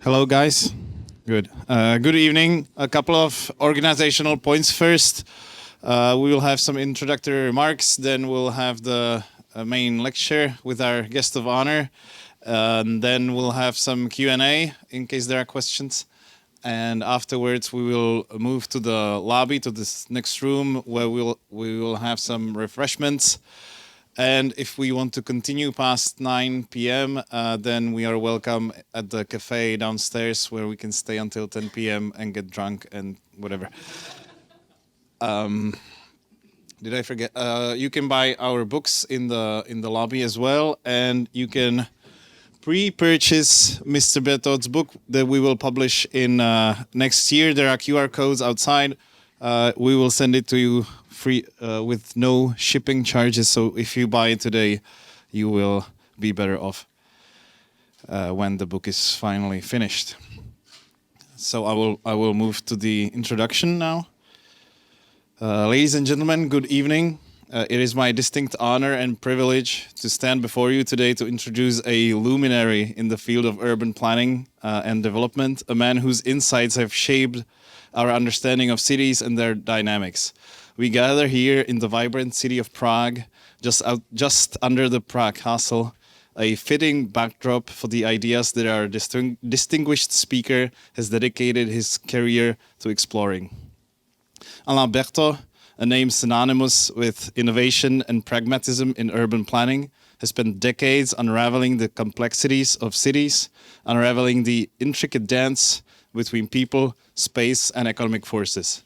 Hello, guys. Good. Good evening. A couple of organizational points first. We will have some introductory remarks. Then we'll have the main lecture with our guest of honor. And then we'll have some Q&A in case there are questions. And afterwards, we will move to the lobby, to this next room, where we will have some refreshments. And if we want to continue past 9 p.m., then we are welcome at the cafe downstairs, where we can stay until 10 p.m. and get drunk and whatever. Did I forget? You can buy our books in the lobby as well, and you can pre-purchase Mr. Bertaud's book that we will publish in next year. There are QR codes outside. We will send it to you free with no shipping charges. So if you buy it today, you will be better off when the book is finally finished. So I will move to the introduction now. Ladies and gentlemen, good evening. It is my distinct honor and privilege to stand before you today to introduce a luminary in the field of urban planning and development, a man whose insights have shaped our understanding of cities and their dynamics. We gather here in the vibrant city of Prague, just under the Prague Castle, a fitting backdrop for the ideas that our distinguished speaker has dedicated his career to exploring. Alain Bertaud, a name synonymous with innovation and pragmatism in urban planning, has spent decades unraveling the complexities of cities, unraveling the intricate dance between people, space, and economic forces.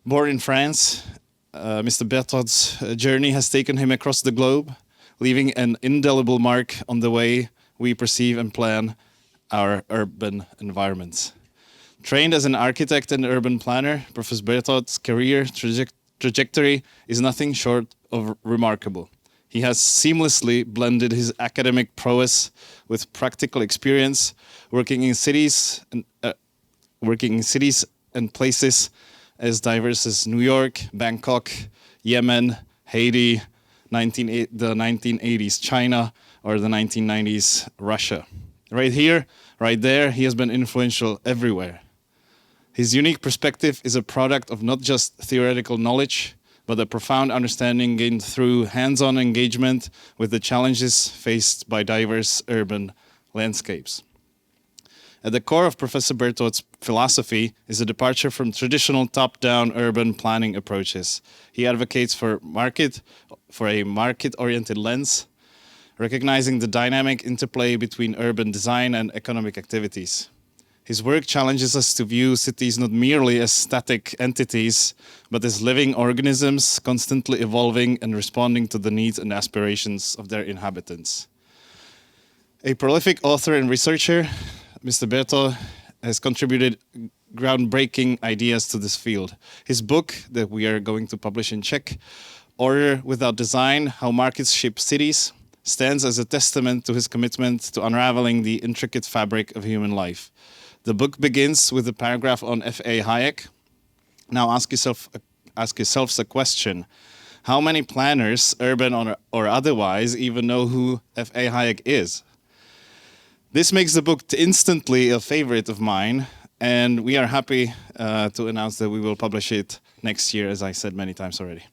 Born in France, Mr. Bertaud's journey has taken him across the globe, leaving an indelible mark on the way we perceive and plan our urban environments. Trained as an architect and urban planner, Professor Bertaud's career trajectory is nothing short of remarkable. He has seamlessly blended his academic prowess with practical experience, working in cities and places as diverse as New York, Bangkok, Yemen, Haiti, the 1980s China, or the 1990s Russia. Right here, right there, he has been influential everywhere. His unique perspective is a product of not just theoretical knowledge, but a profound understanding gained through hands-on engagement with the challenges faced by diverse urban landscapes. At the core of Professor Bertaud's philosophy is a departure from traditional top-down urban planning approaches. He advocates for a market-oriented lens, recognizing the dynamic interplay between urban design and economic activities. His work challenges us to view cities not merely as static entities, but as living organisms constantly evolving and responding to the needs and aspirations of their inhabitants. A prolific author and researcher, Mr. Bertaud has contributed groundbreaking ideas to this field. His book that we are going to publish in Czech, Order Without Design: How Markets Shape Cities, stands as a testament to his commitment to unraveling the intricate fabric of human life. The book begins with a paragraph on F.A. Hayek. Now ask yourselves a question. How many planners, urban or otherwise, even know who F.A. Hayek is? This makes the book instantly a favorite of mine, and we are happy to announce that we will publish it next year, as I said many times already.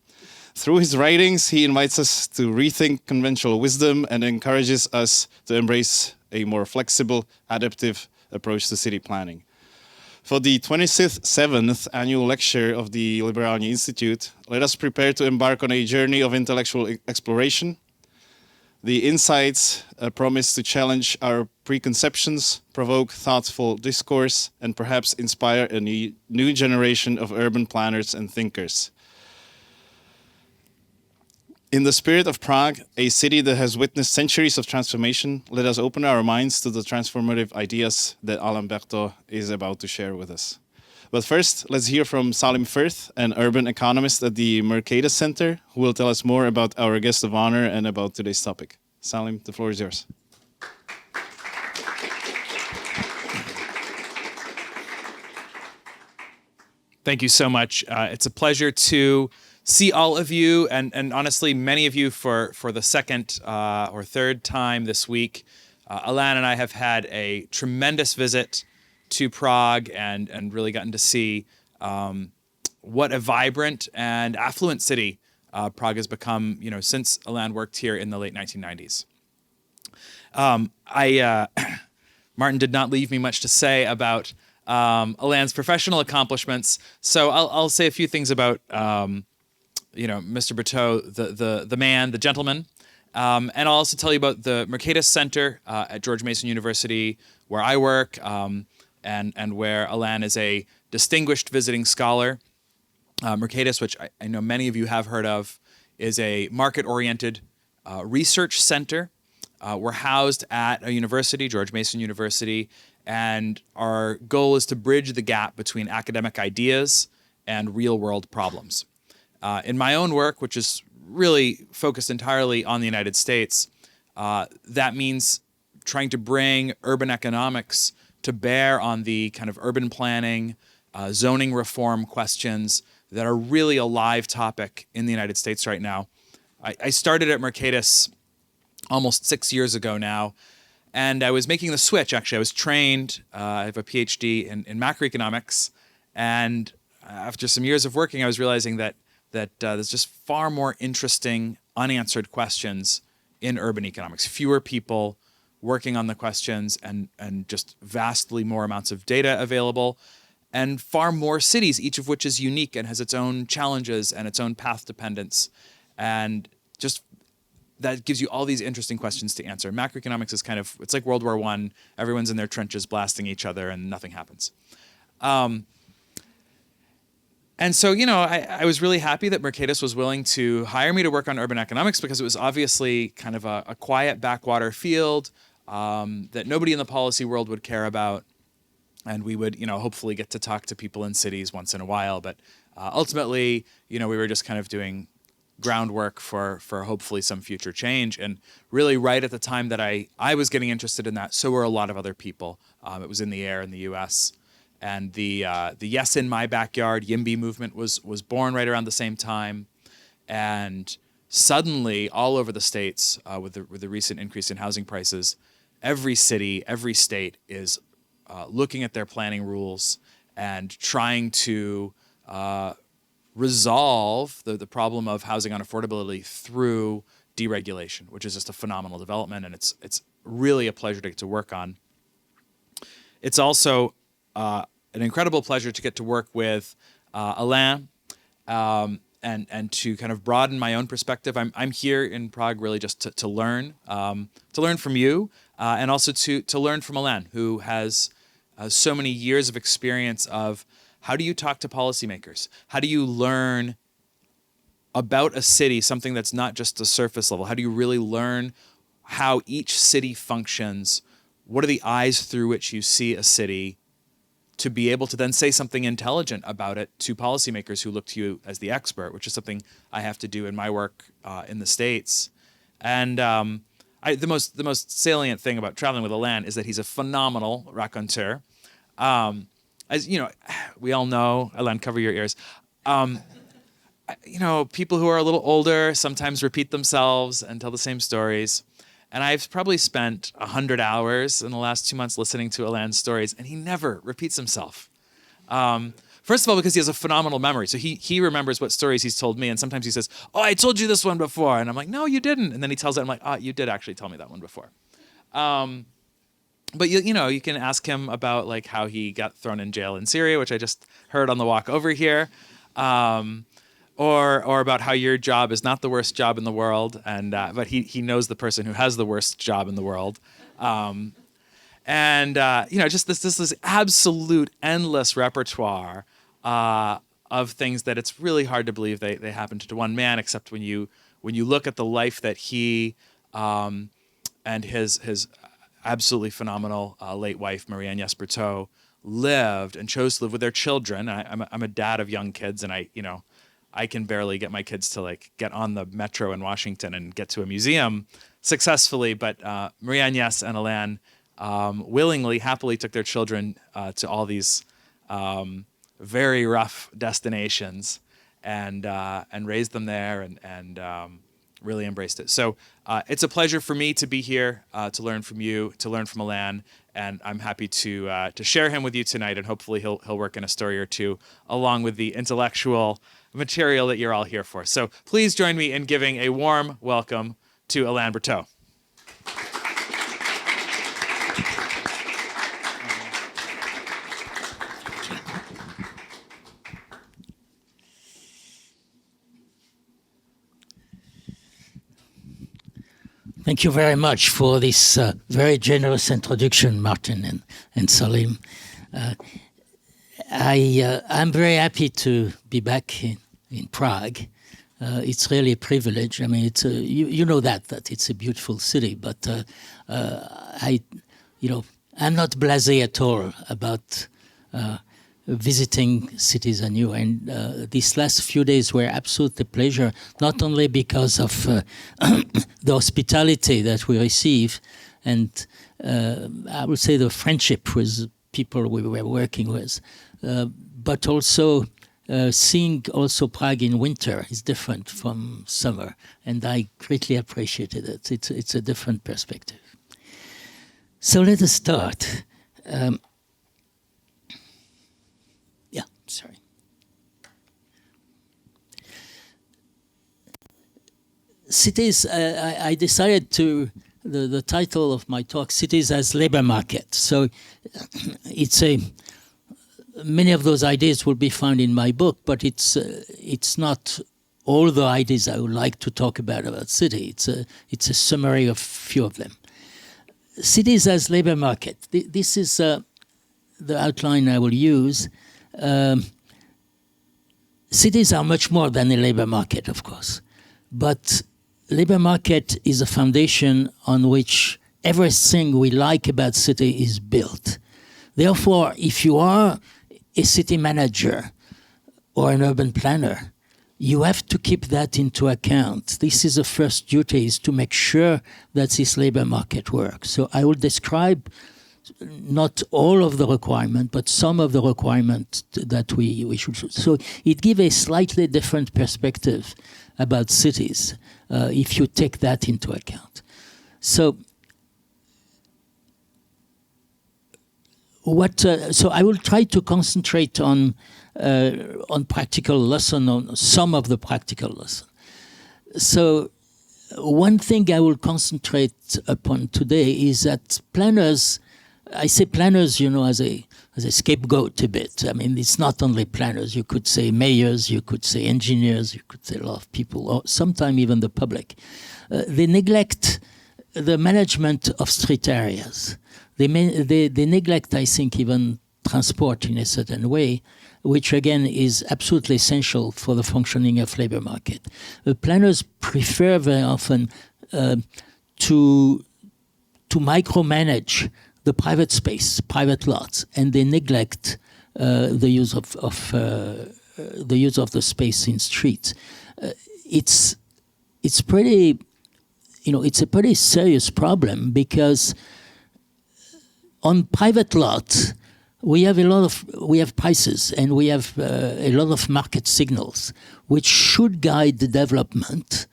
Through his writings, he invites us to rethink conventional wisdom and encourages us to embrace a more flexible, adaptive approach to city planning. For the 27th annual lecture of the Liberální Institute, let us prepare to embark on a journey of intellectual exploration. The insights promise to challenge our preconceptions, provoke thoughtful discourse, and perhaps inspire a new generation of urban planners and thinkers. In the spirit of Prague, a city that has witnessed centuries of transformation, let us open our minds to the transformative ideas that Alain Bertaud is about to share with us. But first, let's hear from Salim Furth, an urban economist at the Mercatus Center, who will tell us more about our guest of honor and about today's topic. Salim, the floor is yours. Thank you so much. It's a pleasure to see all of you, and honestly, many of you for the second or third time this week. Alain and I have had a tremendous visit to Prague and really gotten to see what a vibrant and affluent city Prague has become, since Alain worked here in the late 1990s. Martin did not leave me much to say about Alain's professional accomplishments, so I'll say a few things about Mr. Bertaud, the man, the gentleman, and I'll also tell you about the Mercatus Center at George Mason University, where I work, and where Alain is a distinguished visiting scholar. Mercatus, which I know many of you have heard of, is a market-oriented research center. We're housed at a university, George Mason University, and our goal is to bridge the gap between academic ideas and real-world problems. In my own work, which is really focused entirely on the United States, that means trying to bring urban economics to bear on the kind of urban planning, zoning reform questions that are really a live topic in the United States right now. I started at Mercatus almost 6 years ago now, and I was making the switch, actually. I was trained, I have a PhD in macroeconomics, and after some years of working, I was realizing that there's just far more interesting unanswered questions in urban economics. Fewer people working on the questions and just vastly more amounts of data available, and far more cities, each of which is unique and has its own challenges and its own path dependence. And just that gives you all these interesting questions to answer. Macroeconomics is it's like World War I. Everyone's in their trenches blasting each other and nothing happens. And so, I was really happy that Mercatus was willing to hire me to work on urban economics, because it was obviously kind of a quiet backwater field that nobody in the policy world would care about. And we would, hopefully get to talk to people in cities once in a while. But ultimately, we were just kind of doing groundwork for hopefully some future change. And really right at the time that I was getting interested in that, so were a lot of other people. It was in the air in the U.S. And the Yes in My Backyard, YIMBY movement was born right around the same time. And suddenly, all over the states, with the recent increase in housing prices, every city, every state is looking at their planning rules and trying to resolve the problem of housing unaffordability through deregulation, which is just a phenomenal development, and it's really a pleasure to get to work on. It's also an incredible pleasure to get to work with Alain and to kind of broaden my own perspective. I'm here in Prague really just to learn from you, and also to learn from Alain, who has so many years of experience of how do you talk to policymakers? How do you learn about a city, something that's not just the surface level? How do you really learn how each city functions? What are the eyes through which you see a city, to be able to then say something intelligent about it to policymakers who look to you as the expert, which is something I have to do in my work in the States. And the most salient thing about traveling with Alain is that he's a phenomenal raconteur. As you know, we all know, Alain, cover your ears. People who are a little older sometimes repeat themselves and tell the same stories. And I've probably spent 100 hours in the last 2 months listening to Alain's stories, and he never repeats himself. First of all, because he has a phenomenal memory. So he remembers what stories he's told me, and sometimes he says, "Oh, I told you this one before." And I'm like, "No, you didn't." And then he tells it, I'm like, "Oh, you did actually tell me that one before." But you can ask him about like how he got thrown in jail in Syria, which I just heard on the walk over here. Or about how your job is not the worst job in the world, and but he knows the person who has the worst job in the world, just this absolute endless repertoire of things that it's really hard to believe they happened to one man, except when you look at the life that he and his absolutely phenomenal late wife Alain Bertaud lived and chose to live with their children. I'm a dad of young kids, and I can barely get my kids to like get on the metro in Washington and get to a museum successfully. But Alain and Alain willingly, happily took their children to all these very rough destinations and raised them there and really embraced it. So it's a pleasure for me to be here, to learn from you, to learn from Alain, and I'm happy to share him with you tonight, and hopefully he'll work in a story or two along with the intellectual material that you're all here for. So please join me in giving a warm welcome to Alain Bertaud. Thank you very much for this very generous introduction, Martin and Salim. I'm very happy to be back in Prague. It's really a privilege. I mean, you know that it's a beautiful city, but I'm not blasé at all about visiting cities anew. And these last few days were absolute pleasure, not only because of the hospitality that we receive, and I would say the friendship with people we were working with, but also seeing also Prague in winter is different from summer, and I greatly appreciated it. It's a different perspective. So let us start. Sorry. Cities, I decided the title of my talk, Cities as Labor Market. So many of those ideas will be found in my book, but it's not all the ideas I would like to talk about city. It's a summary of a few of them. Cities as labor market. This is the outline I will use. Cities are much more than a labor market, of course, but labor market is a foundation on which everything we like about city is built. Therefore, if you are a city manager or an urban planner, you have to keep that into account. This is the first duty, is to make sure that this labor market works. So I will describe not all of the requirement, but some of the requirements that we should. So it gives a slightly different perspective about cities if you take that into account. So so I will try to concentrate on practical lesson, on some of the practical lesson. So one thing I will concentrate upon today is that planners, I say planners, as a scapegoat a bit. I mean, it's not only planners. You could say mayors, you could say engineers, you could say a lot of people, or sometimes even the public. They neglect the management of street areas. They neglect, I think, even transport in a certain way, which again is absolutely essential for the functioning of labor market. Planners prefer very often to micromanage the private space, private lots, and they neglect the use of the space in streets. It's pretty, it's a pretty serious problem, because on private lots we have prices, and we have a lot of market signals which should guide the development.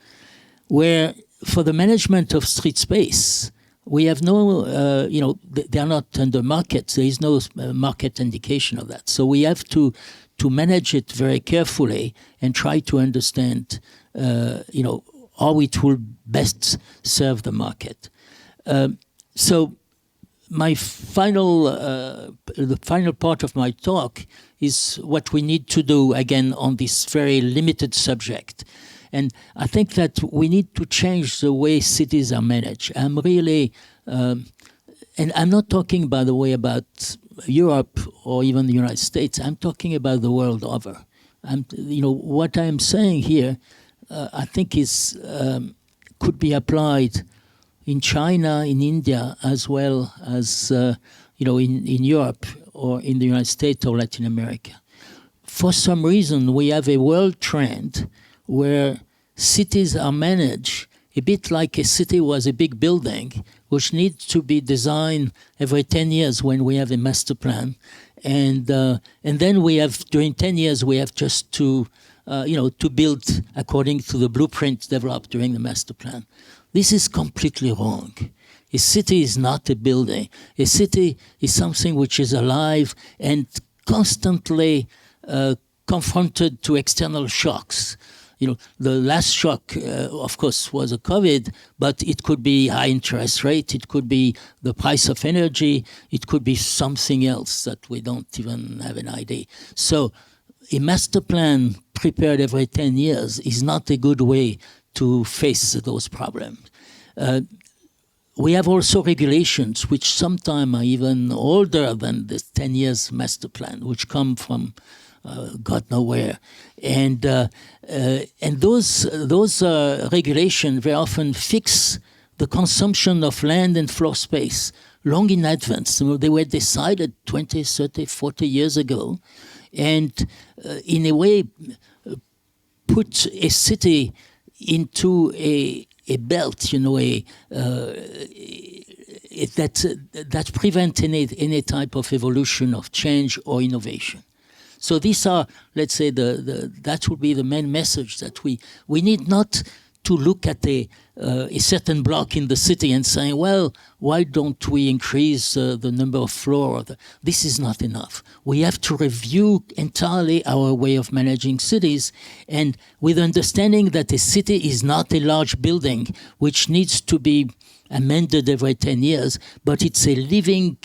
Where for the management of street space, we have no, they are not under market. There is no market indication of that. So we have to manage it very carefully and try to understand, how it will best serve the market. So my the final part of my talk is what we need to do, again, on this very limited subject. And I think that we need to change the way cities are managed. I'm really, and I'm not talking, by the way, about Europe or even the United States. I'm talking about the world over. What I'm saying here, I think is could be applied in China, in India, as well as in Europe or in the United States or Latin America. For some reason, we have a world trend where cities are managed a bit like a city was a big building, which needs to be designed every 10 years when we have a master plan. And then we have, during 10 years, we have just to to build according to the blueprint developed during the master plan. This is completely wrong. A city is not a building. A city is something which is alive and constantly confronted to external shocks. The last shock, of course, was a COVID, but it could be high interest rate, it could be the price of energy, it could be something else that we don't even have an idea. So a master plan prepared every 10 years is not a good way to face those problems. We have also regulations which sometimes are even older than the 10 years master plan, which come from God knows where, and those regulations very often fix the consumption of land and floor space long in advance. They were decided 20, 30, 40 years ago, and in a way put a city into a belt, that prevent any type of evolution of change or innovation. So these are, let's say, that would be the main message, that we need not to look at a certain block in the city and say, well, why don't we increase the number of floors? This is not enough. We have to review entirely our way of managing cities, and with understanding that a city is not a large building which needs to be amended every 10 years, but it's a living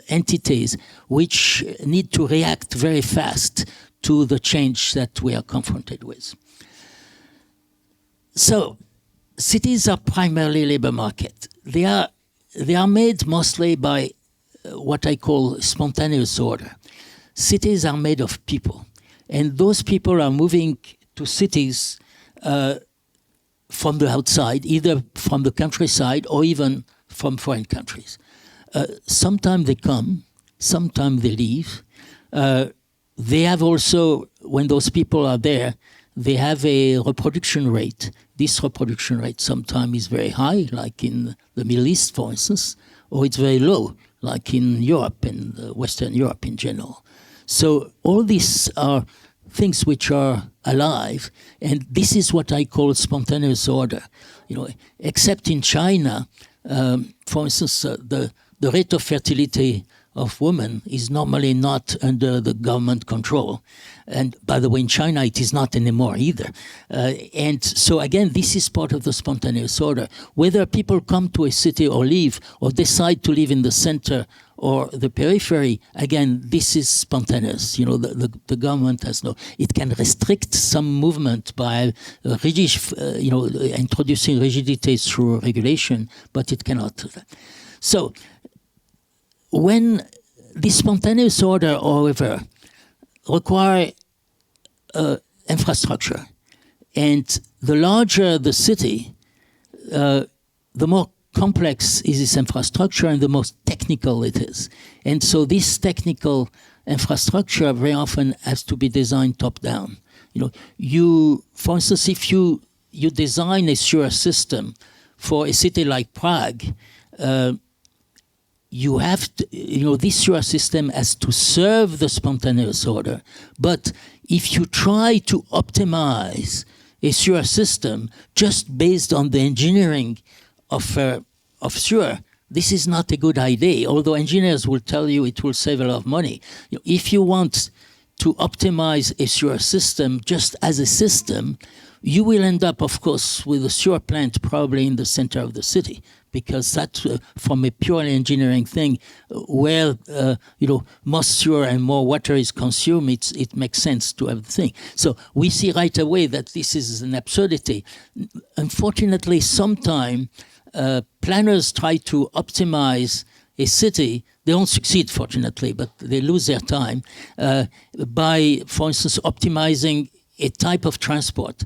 entities which need to react very fast to the change that we are confronted with. So, cities are primarily labor market. They are made mostly by what I call spontaneous order. Cities are made of people, and those people are moving to cities from the outside, either from the countryside or even from foreign countries. Sometimes they come, sometimes they leave. They have also, when those people are there, they have a reproduction rate. This reproduction rate sometimes is very high, like in the Middle East, for instance, or it's very low, like in Europe and Western Europe in general. So all these are things which are alive, and this is what I call spontaneous order. Except in China, for instance, the rate of fertility of women is normally not under the government control. And by the way, in China, it is not anymore either. And so again, this is part of the spontaneous order. Whether people come to a city or leave, or decide to live in the center or the periphery, again, this is spontaneous. The government has it can restrict some movement by introducing rigidity through regulation, but it cannot do that. So, when the spontaneous order, however, require infrastructure, and the larger the city, the more complex is this infrastructure and the most technical it is. And so this technical infrastructure very often has to be designed top-down. For instance, if you design a sewer system for a city like Prague, you have to, this sewer system has to serve the spontaneous order. But if you try to optimize a sewer system just based on the engineering of sewer, this is not a good idea, although engineers will tell you it will save a lot of money. If you want to optimize a sewer system just as a system, you will end up, of course, with a sewer plant probably in the center of the city, because that, from a purely engineering thing, where most sewer and more water is consumed, it makes sense to have the thing. So we see right away that this is an absurdity. Unfortunately, sometimes planners try to optimize a city. They don't succeed, fortunately, but they lose their time by, for instance, optimizing a type of transport.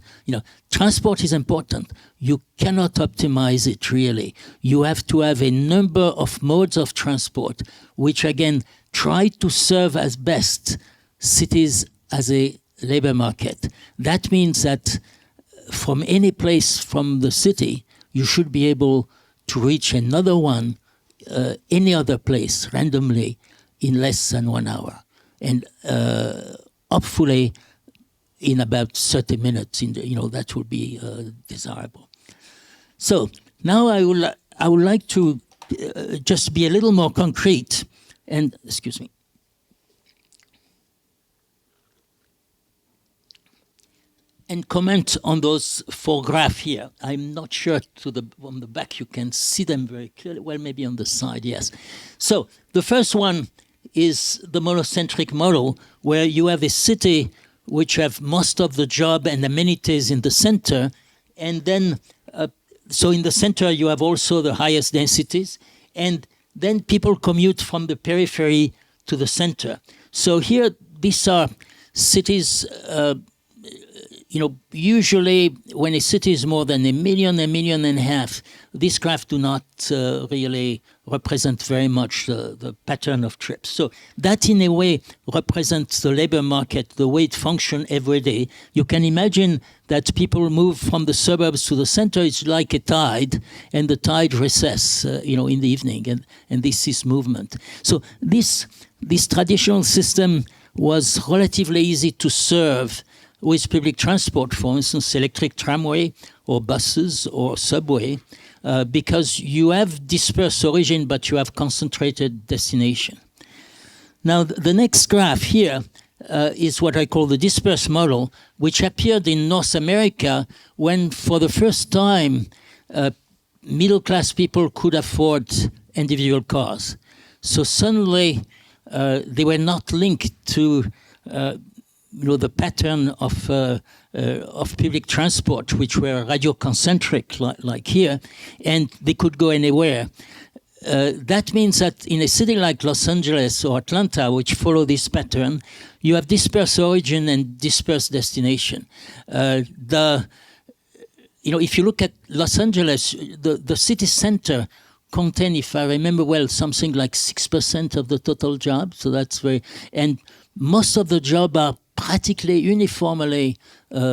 Transport is important. You cannot optimize it really. You have to have a number of modes of transport, which again try to serve as best cities as a labor market. That means that from any place from the city, you should be able to reach another one, any other place, randomly, in less than 1 hour. And hopefully, in about 30 minutes. That would be desirable. So now I would like to just be a little more concrete and, excuse me, and comment on those 4 graphs here. I'm not sure on the back you can see them very clearly. Well, maybe on the side, yes. So the first one is the monocentric model, where you have a city which have most of the job and amenities in the center, and then so in the center you have also the highest densities, and then people commute from the periphery to the center. So here these are cities. Usually when a city is more than 1 million and a half, these graphs do not really represent very much the pattern of trips. So that in a way represents the labor market, the way it functions every day. You can imagine that people move from the suburbs to the center. It's like a tide, and the tide recesses, in the evening, and this is movement. So this traditional system was relatively easy to serve with public transport, for instance, electric tramway or buses or subway, because you have dispersed origin, but you have concentrated destination. Now, the next graph here is what I call the dispersed model, which appeared in North America when, for the first time, middle-class people could afford individual cars. So suddenly, they were not linked to the pattern of public transport, which were radioconcentric, like here, and they could go anywhere. That means that in a city like Los Angeles or Atlanta, which follow this pattern, you have dispersed origin and dispersed destination. If you look at Los Angeles, the city center contain, if I remember well, something like 6% of the total jobs. So that's and most of the jobs are practically uniformly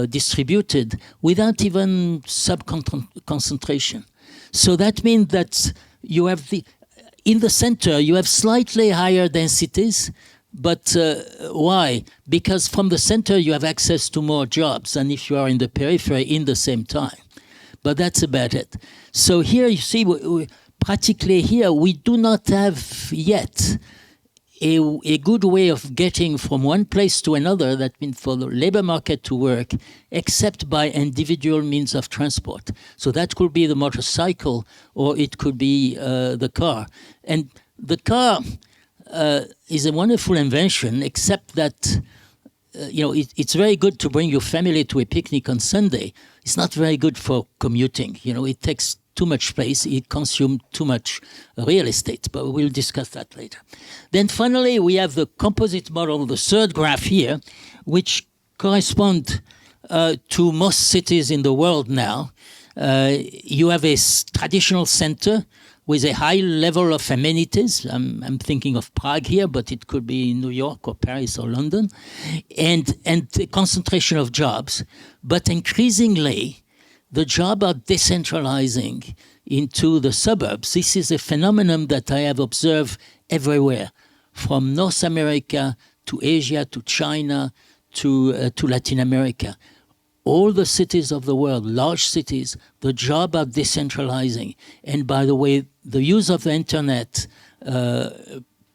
distributed without even sub-concentration. So that means that you have in the center, you have slightly higher densities, but why? Because from the center, you have access to more jobs than if you are in the periphery in the same time. But that's about it. So here you see, practically here, we do not have yet a good way of getting from one place to another, that means for the labor market to work, except by individual means of transport. So that could be the motorcycle, or it could be the car. And the car is a wonderful invention, except that it's very good to bring your family to a picnic on Sunday. It's not very good for commuting. It takes too much space, it consumes too much real estate, but we'll discuss that later. Then finally, we have the composite model, the third graph here, which correspond to most cities in the world now. You have a traditional center with a high level of amenities. I'm thinking of Prague here, but it could be New York or Paris or London, and a concentration of jobs. But increasingly, the jobs are decentralizing into the suburbs. This is a phenomenon that I have observed everywhere, from North America to Asia to China to Latin America. All the cities of the world, large cities, the jobs are decentralizing. And by the way, the use of the internet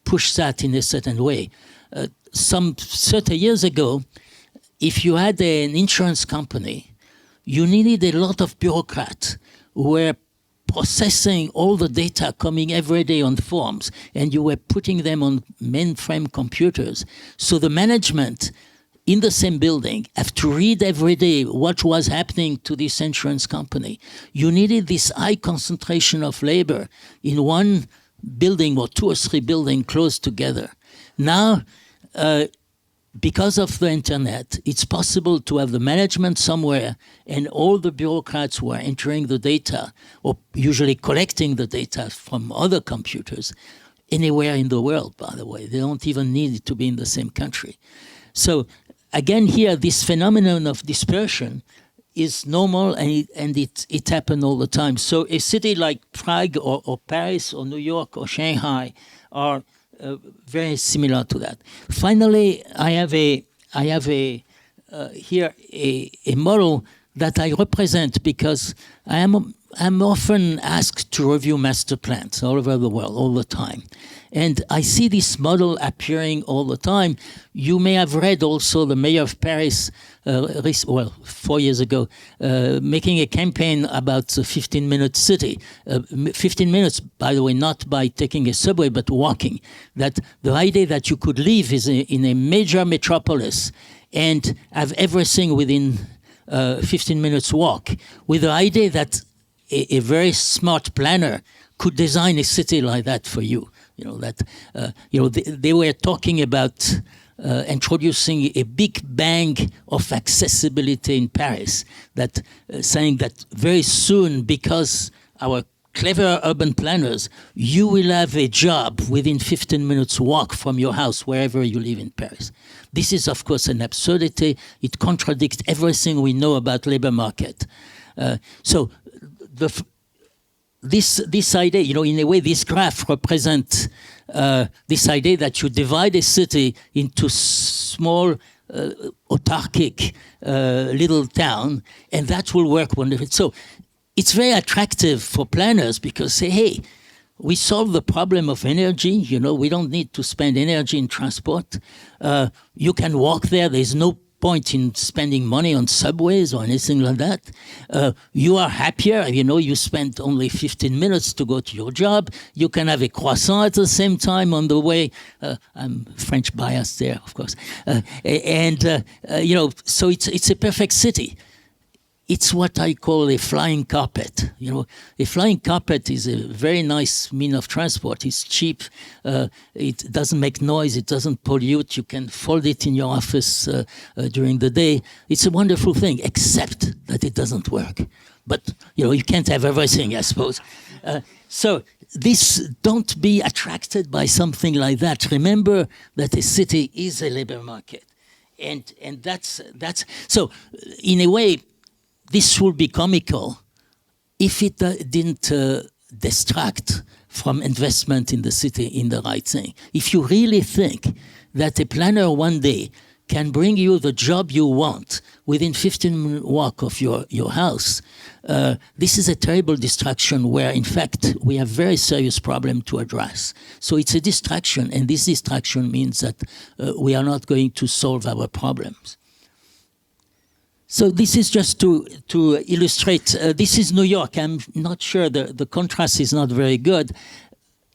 pushed that in a certain way. Some 30 years ago, if you had an insurance company, you needed a lot of bureaucrats who were processing all the data coming every day on forms, and you were putting them on mainframe computers. So the management in the same building have to read every day what was happening to this insurance company. You needed this high concentration of labor in one building or 2 or 3 buildings close together. Now, because of the internet, it's possible to have the management somewhere and all the bureaucrats who are entering the data, or usually collecting the data from other computers, anywhere in the world, by the way. They don't even need it to be in the same country. So again, here, this phenomenon of dispersion is normal, and it happens all the time. So a city like Prague or Paris or New York or Shanghai are very similar to that. Finally, I have a here a model that I represent because I'm often asked to review master plans all over the world, all the time. And I see this model appearing all the time. You may have read also the mayor of Paris, 4 years ago, making a campaign about the 15-minute city. 15 minutes, by the way, not by taking a subway, but walking. That the idea that you could live in a major metropolis and have everything within 15 minutes walk, with the idea that a very smart planner could design a city like that for you. They were talking about introducing a big bang of accessibility in Paris, that saying that very soon, because our clever urban planners, you will have a job within 15 minutes walk from your house wherever you live in Paris. This is, of course, an absurdity. It contradicts everything we know about labor market. This idea, in a way, this graph represents this idea that you divide a city into small, autarkic little town, and that will work wonderfully. So it's very attractive for planners because say, hey, we solve the problem of energy. We don't need to spend energy in transport. You can walk there. There's no point in spending money on subways or anything like that. You are happier. You spend only 15 minutes to go to your job. You can have a croissant at the same time on the way. I'm French biased there, of course. So it's a perfect city. It's what I call a flying carpet. A flying carpet is a very nice mean of transport. It's cheap. It doesn't make noise. It doesn't pollute. You can fold it in your office during the day. It's a wonderful thing, except that it doesn't work. But, you can't have everything, I suppose. So don't be attracted by something like that. Remember that a city is a labor market. And that's so in a way, this would be comical if it didn't distract from investment in the city in the right thing. If you really think that a planner one day can bring you the job you want within 15-minute walk of your house, this is a terrible distraction where, in fact, we have very serious problem to address. So it's a distraction, and this distraction means that we are not going to solve our problems. So this is just to illustrate. This is New York. I'm not sure the contrast is not very good.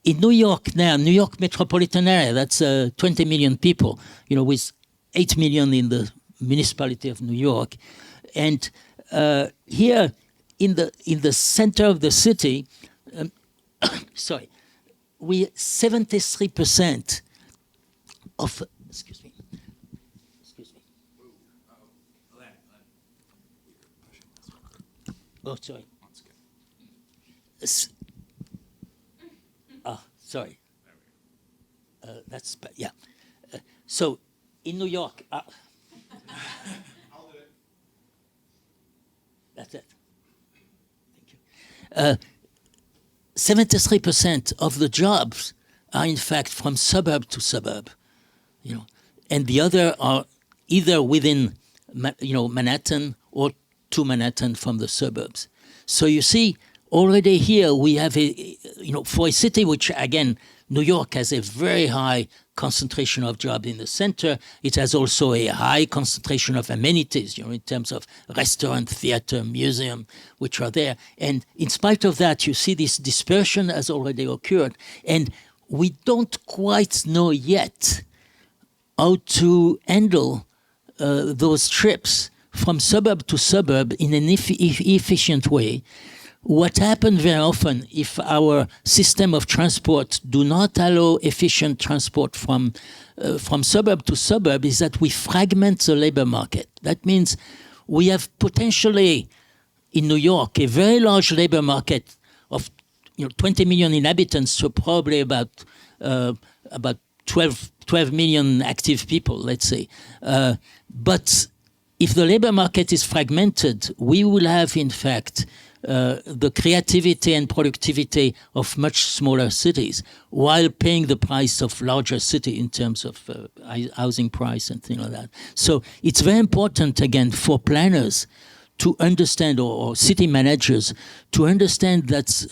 In New York now, New York metropolitan area, that's 20 million people, with 8 million in the municipality of New York. And here in the center of the city, we 73% of, excuse me. Oh, sorry. Sorry. So, in New York, I'll do it. That's it. Thank you. 73% of the jobs are, in fact, from suburb to suburb, and the other are either within, Manhattan or to Manhattan from the suburbs. So you see, already here we have for a city which, again, New York has a very high concentration of jobs in the center. It has also a high concentration of amenities, in terms of restaurant, theater, museum, which are there. And in spite of that, you see this dispersion has already occurred. And we don't quite know yet how to handle those trips from suburb to suburb in an efficient way. What happens very often if our system of transport do not allow efficient transport from suburb to suburb is that we fragment the labor market. That means we have potentially in New York a very large labor market of 20 million inhabitants, so probably about 12 million active people, let's say. But if the labor market is fragmented, we will have, in fact, the creativity and productivity of much smaller cities, while paying the price of larger city in terms of housing price and things like that. So it's very important, again, for planners to understand, or city managers to understand that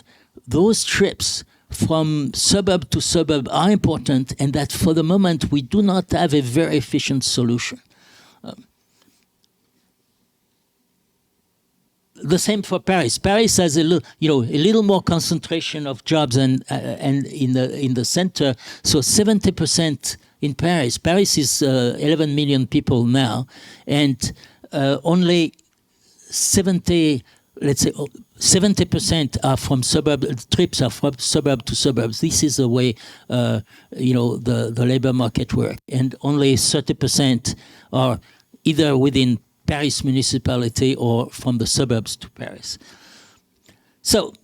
those trips from suburb to suburb are important, and that for the moment we do not have a very efficient solution. The same for Paris. Paris has a little more concentration of jobs and in the center. So 70% in Paris. Paris is 11 million people now, and only 70% are from suburb. Trips are from suburb to suburbs. This is the way the labor market works, and only 30% are either within Paris municipality or from the suburbs to Paris. So,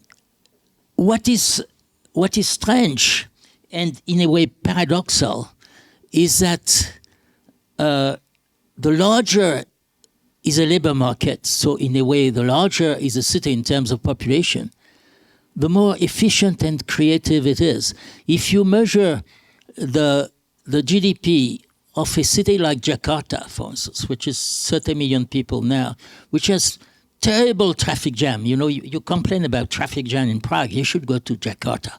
what is strange and in a way paradoxal is that the larger is a labor market, so in a way the larger is a city in terms of population, the more efficient and creative it is. If you measure the GDP of a city like Jakarta, for instance, which is 30 million people now, which has terrible traffic jam. You complain about traffic jam in Prague. You should go to Jakarta,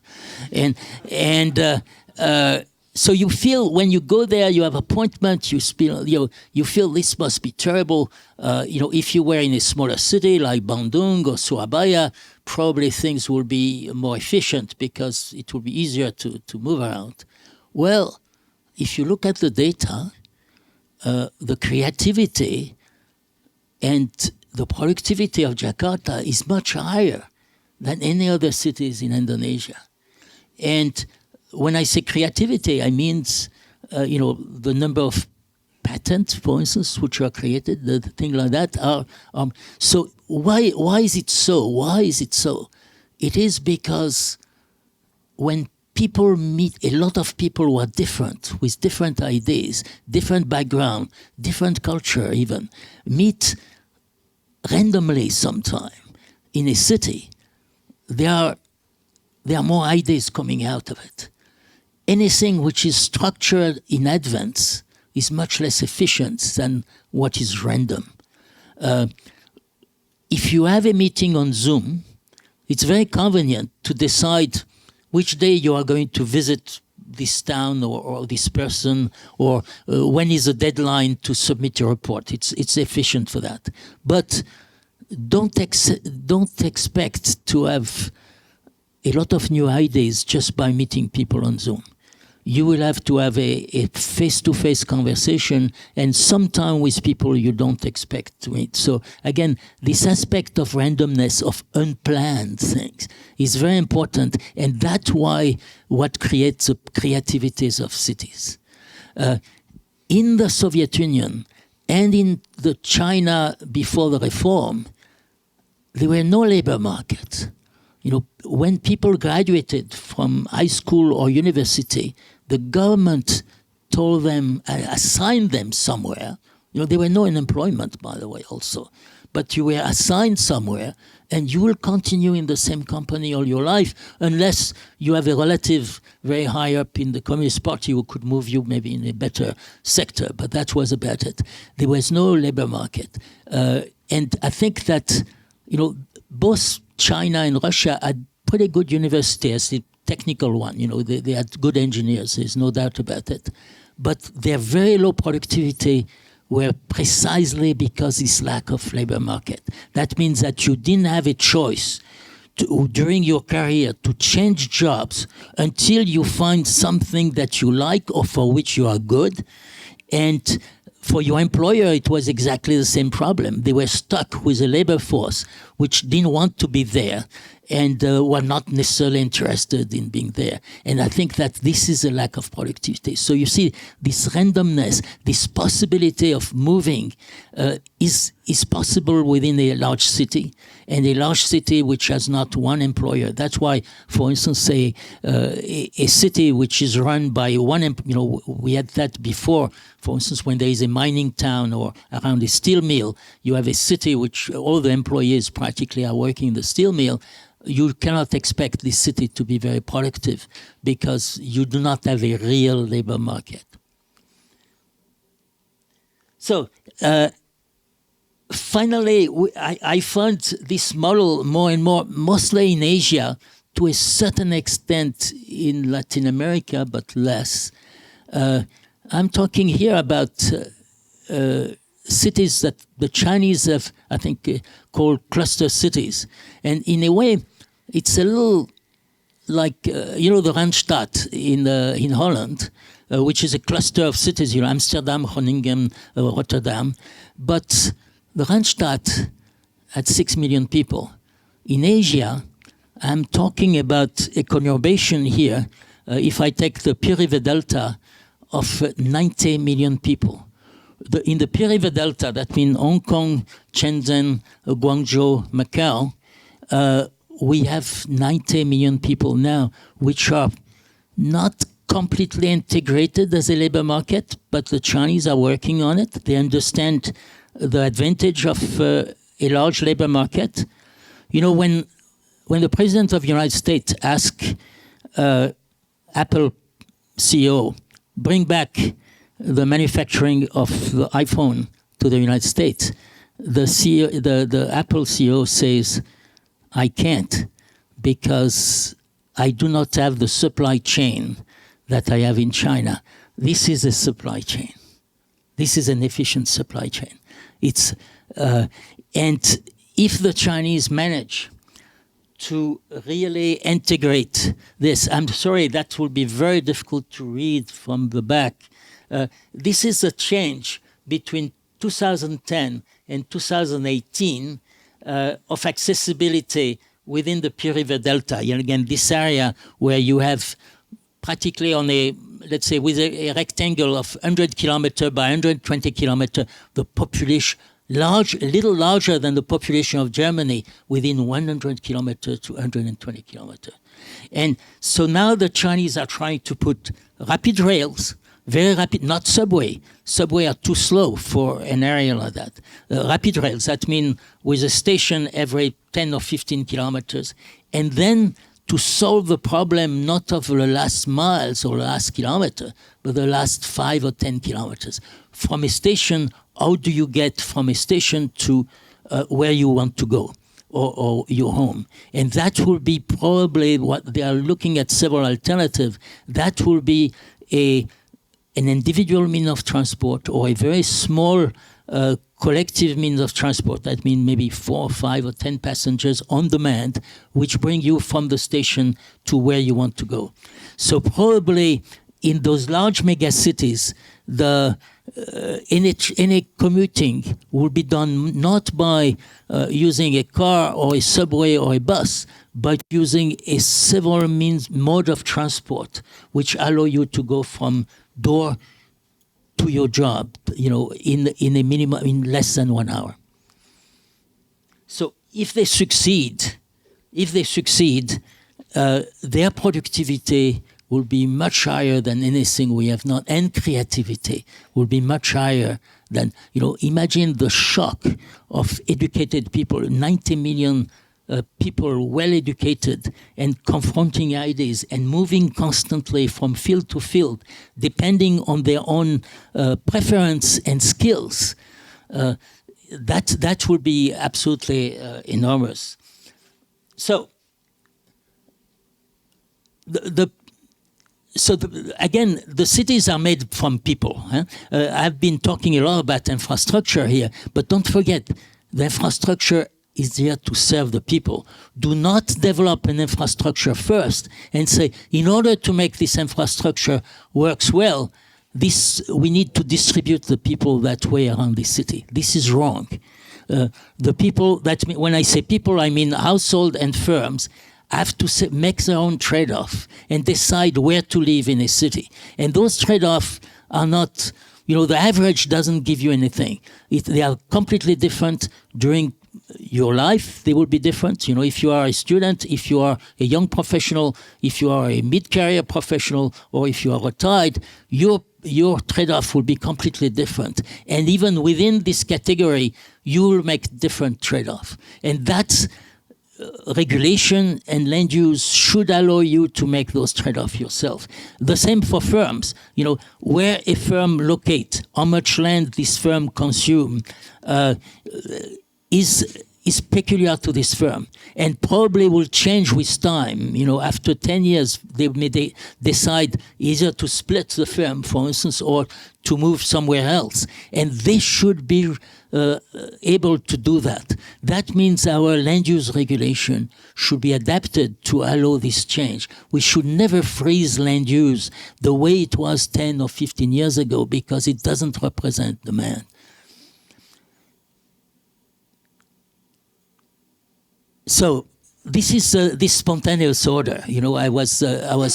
so you feel when you go there, you have appointment. You feel this must be terrible. If you were in a smaller city like Bandung or Surabaya, probably things will be more efficient because it will be easier to move around. Well, if you look at the data, the creativity and the productivity of Jakarta is much higher than any other cities in Indonesia. And when I say creativity, I mean, the number of patents, for instance, which are created, the things like that are. So why is it so? Why is it so? It is because when people meet, a lot of people who are different, with different ideas, different background, different culture even, meet randomly sometime in a city, there are more ideas coming out of it. Anything which is structured in advance is much less efficient than what is random. If you have a meeting on Zoom, it's very convenient to decide which day you are going to visit this town or this person, or when is the deadline to submit your report. It's efficient for that. But don't expect to have a lot of new ideas just by meeting people on Zoom. You will have to have a face-to-face conversation, and sometime with people you don't expect to meet. So again, this aspect of randomness, of unplanned things, is very important, and that's why what creates the creativities of cities. In the Soviet Union and in the China before the reform, there were no labor markets. When people graduated from high school or university, the government told them, assigned them somewhere. There were no unemployment, by the way, also. But you were assigned somewhere, and you will continue in the same company all your life, unless you have a relative very high up in the Communist Party who could move you maybe in a better sector. But that was about it. There was no labor market. And I think that, both China and Russia had pretty good universities, the technical one, they had good engineers, there's no doubt about it. But their very low productivity were precisely because this lack of labor market. That means that you didn't have a choice during your career to change jobs until you find something that you like or for which you are good. And for your employer, it was exactly the same problem. They were stuck with a labor force which didn't want to be there and were not necessarily interested in being there. And I think that this is a lack of productivity. So you see, this randomness, this possibility of moving is possible within a large city. and a large city which has not one employer. That's why, for instance, a city which is run by one, we had that before. For instance, when there is a mining town or around a steel mill, you have a city which all the employees practically are working in the steel mill. You cannot expect this city to be very productive because you do not have a real labor market. So, finally, I found this model more and more, mostly in Asia, to a certain extent in Latin America, but less. I'm talking here about cities that the Chinese have, I think, called cluster cities. And in a way, it's a little like, the Randstad in Holland, which is a cluster of cities, Amsterdam, Groningen, Rotterdam. But the Randstad had 6 million people. In Asia, I'm talking about a conurbation here. If I take the Pearl River Delta of 90 million people. In the Pearl River Delta, that means Hong Kong, Shenzhen, Guangzhou, Macau, we have 90 million people now, which are not completely integrated as a labor market, but the Chinese are working on it. They understand the advantage of a large labor market. When the President of the United States asked Apple CEO, bring back the manufacturing of the iPhone to the United States, the Apple CEO says, I can't, because I do not have the supply chain that I have in China. This is a supply chain. This is an efficient supply chain. And if the Chinese manage to really integrate this, I'm sorry, that will be very difficult to read from the back. This is a change between 2010 and 2018 of accessibility within the Pearl River Delta. Again, this area where you have practically on let's say with a rectangle of 100 kilometer by 120 kilometer, the population, a little larger than the population of Germany, within 100 kilometer to 120 kilometer. And so now the Chinese are trying to put rapid rails, very rapid, not subway. Subway are too slow for an area like that. Rapid rails, that means with a station every 10 or 15 kilometers. And then to solve the problem not of the last miles or the last kilometer, but the last 5 or 10 kilometers. From a station, how do you get from a station to where you want to go or your home? And that will be probably what they are looking at, several alternatives. That will be an individual means of transport or a very small collective means of transport. That means maybe 4 or 5 or 10 passengers on demand, which bring you from the station to where you want to go. So probably in those large mega cities, any commuting will be done not by using a car or a subway or a bus, but using a several mode of transport, which allow you to go from door to your job, in a minimum, in less than 1 hour. So if they succeed, their productivity will be much higher than anything we have not, and creativity will be much higher than, imagine the shock of educated people, 90 million people well educated and confronting ideas and moving constantly from field to field, depending on their own preference and skills. That would be absolutely enormous. So again, the cities are made from people. I've been talking a lot about infrastructure here, but don't forget, the infrastructure is there to serve the people. Do not develop an infrastructure first and say, in order to make this infrastructure works well, we need to distribute the people that way around the city. This is wrong. The people, when I say people, I mean household and firms, have to make their own trade-off and decide where to live in a city. And those trade-offs are not, the average doesn't give you anything. They are completely different during your life, they will be different. You know, if you are a student, if you are a young professional, if you are a mid-career professional, or if you are retired, your trade-off will be completely different. And even within this category, you will make different trade-off. And that's regulation and land use should allow you to make those trade-offs yourself. The same for firms. You know, where a firm locates, how much land this firm consumes, is peculiar to this firm and probably will change with time. You know, after 10 years, they may decide either to split the firm, for instance, or to move somewhere else. And they should be able to do that. That means our land use regulation should be adapted to allow this change. We should never freeze land use the way it was 10 or 15 years ago because it doesn't represent demand. So this is this spontaneous order. You know, I was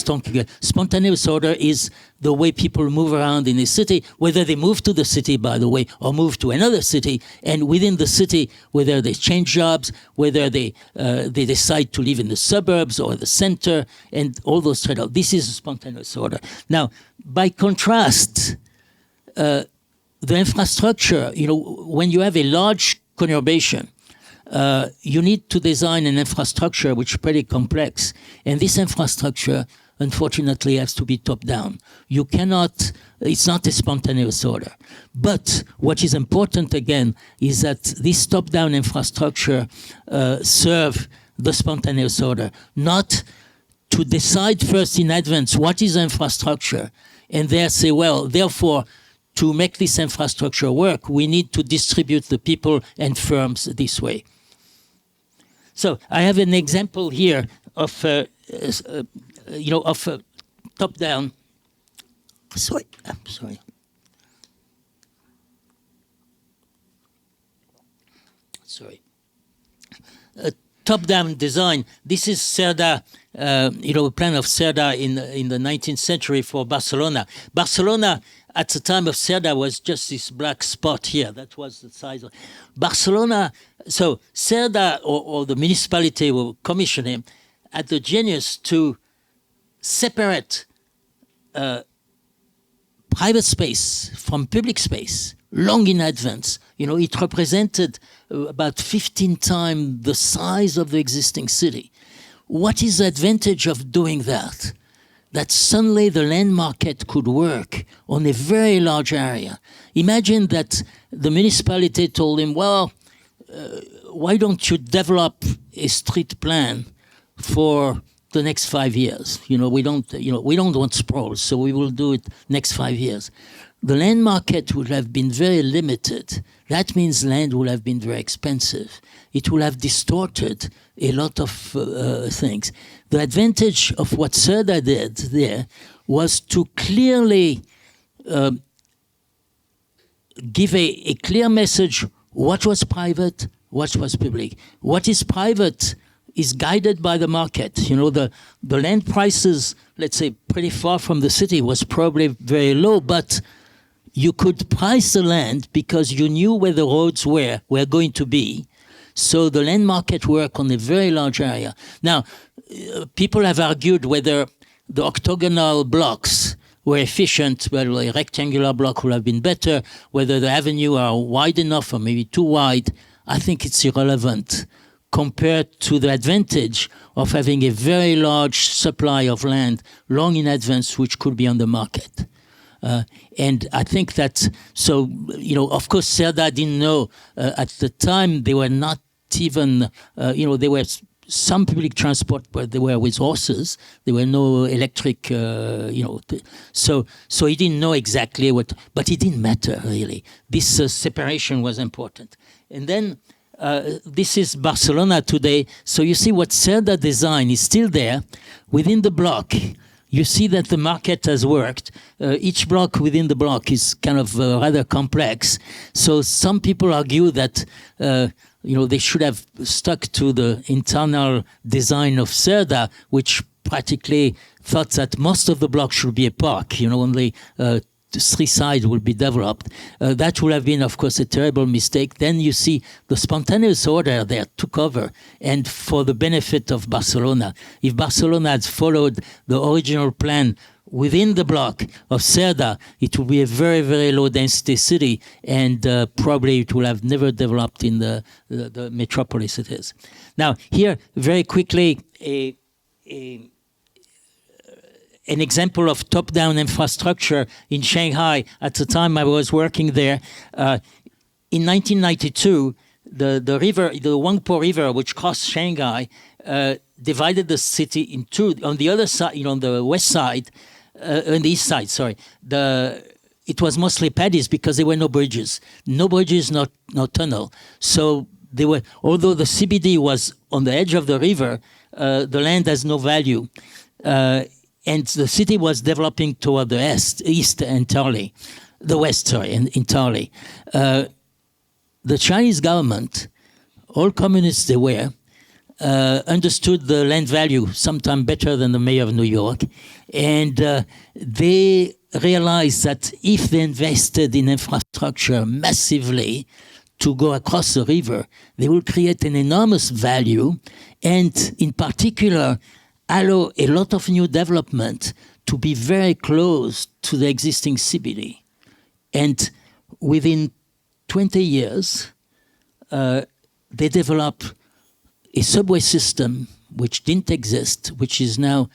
talking. Spontaneous order is the way people move around in a city, whether they move to the city, by the way, or move to another city, and within the city, whether they change jobs, whether they decide to live in the suburbs or the center, and all those trade-offs. This is a spontaneous order. Now, by contrast, the infrastructure. You know, when you have a large conurbation, you need to design an infrastructure which is pretty complex. And this infrastructure, unfortunately, has to be top-down. You cannot, it's not a spontaneous order. But what is important, again, is that this top-down infrastructure serve the spontaneous order, not to decide first in advance what is infrastructure, and there say, well, therefore, to make this infrastructure work, we need to distribute the people and firms this way. So I have an example here of, of top-down. Sorry. Top-down design. This is Cerda, a plan of Cerda in the 19th century for Barcelona. Barcelona, at the time of Cerda, was just this black spot here. That was the size of Barcelona. So Cerda, or the municipality will commission him, had the genius to separate private space from public space long in advance. You know, it represented about 15 times the size of the existing city. What is the advantage of doing that? That suddenly the land market could work on a very large area. Imagine that the municipality told him, well, why don't you develop a street plan for the next 5 years? We don't want sprawl, so we will do it next 5 years. The land market would have been very limited. That means land would have been very expensive. It would have distorted a lot of things. The advantage of what Cerda did there was to clearly give a clear message what was private, what was public. What is private is guided by the market. You know, the land prices, let's say, pretty far from the city was probably very low, but you could price the land because you knew where the roads were going to be. So the land market worked on a very large area. Now, people have argued whether the octagonal blocks were efficient, whether a rectangular block would have been better, whether the avenue are wide enough or maybe too wide. I think it's irrelevant compared to the advantage of having a very large supply of land long in advance, which could be on the market. And I think that, so, of course, Cerda didn't know at the time. They were not even, there were some public transport, but they were with horses. There were no electric, so he didn't know exactly what, but it didn't matter, really. This separation was important. And then this is Barcelona today. So you see what Cerda design is still there within the block. You see that the market has worked. Each block within the block is kind of rather complex. So some people argue that they should have stuck to the internal design of Cerda, which practically thought that most of the block should be a park. Only three sides will be developed. That would have been, of course, a terrible mistake. Then you see the spontaneous order there took over, and for the benefit of Barcelona. If Barcelona had followed the original plan within the block of Cerda, it would be a very, very low-density city, and probably it will have never developed in the metropolis it is. Now, here, very quickly, an example of top-down infrastructure in Shanghai. At the time I was working there, in 1992, the river, the Huangpu River, which crossed Shanghai, divided the city in two. On the other side, on the west side, on the east side, sorry, it was mostly paddies because there were no bridges, no tunnel. So they were, although the CBD was on the edge of the river, the land has no value. And the city was developing toward the east entirely, the west, sorry, entirely. The Chinese government, all communists they were, understood the land value sometime better than the mayor of New York. And they realized that if they invested in infrastructure massively to go across the river, they will create an enormous value, and in particular, allow a lot of new development to be very close to the existing CBD. And within 20 years, they develop a subway system which didn't exist, which is now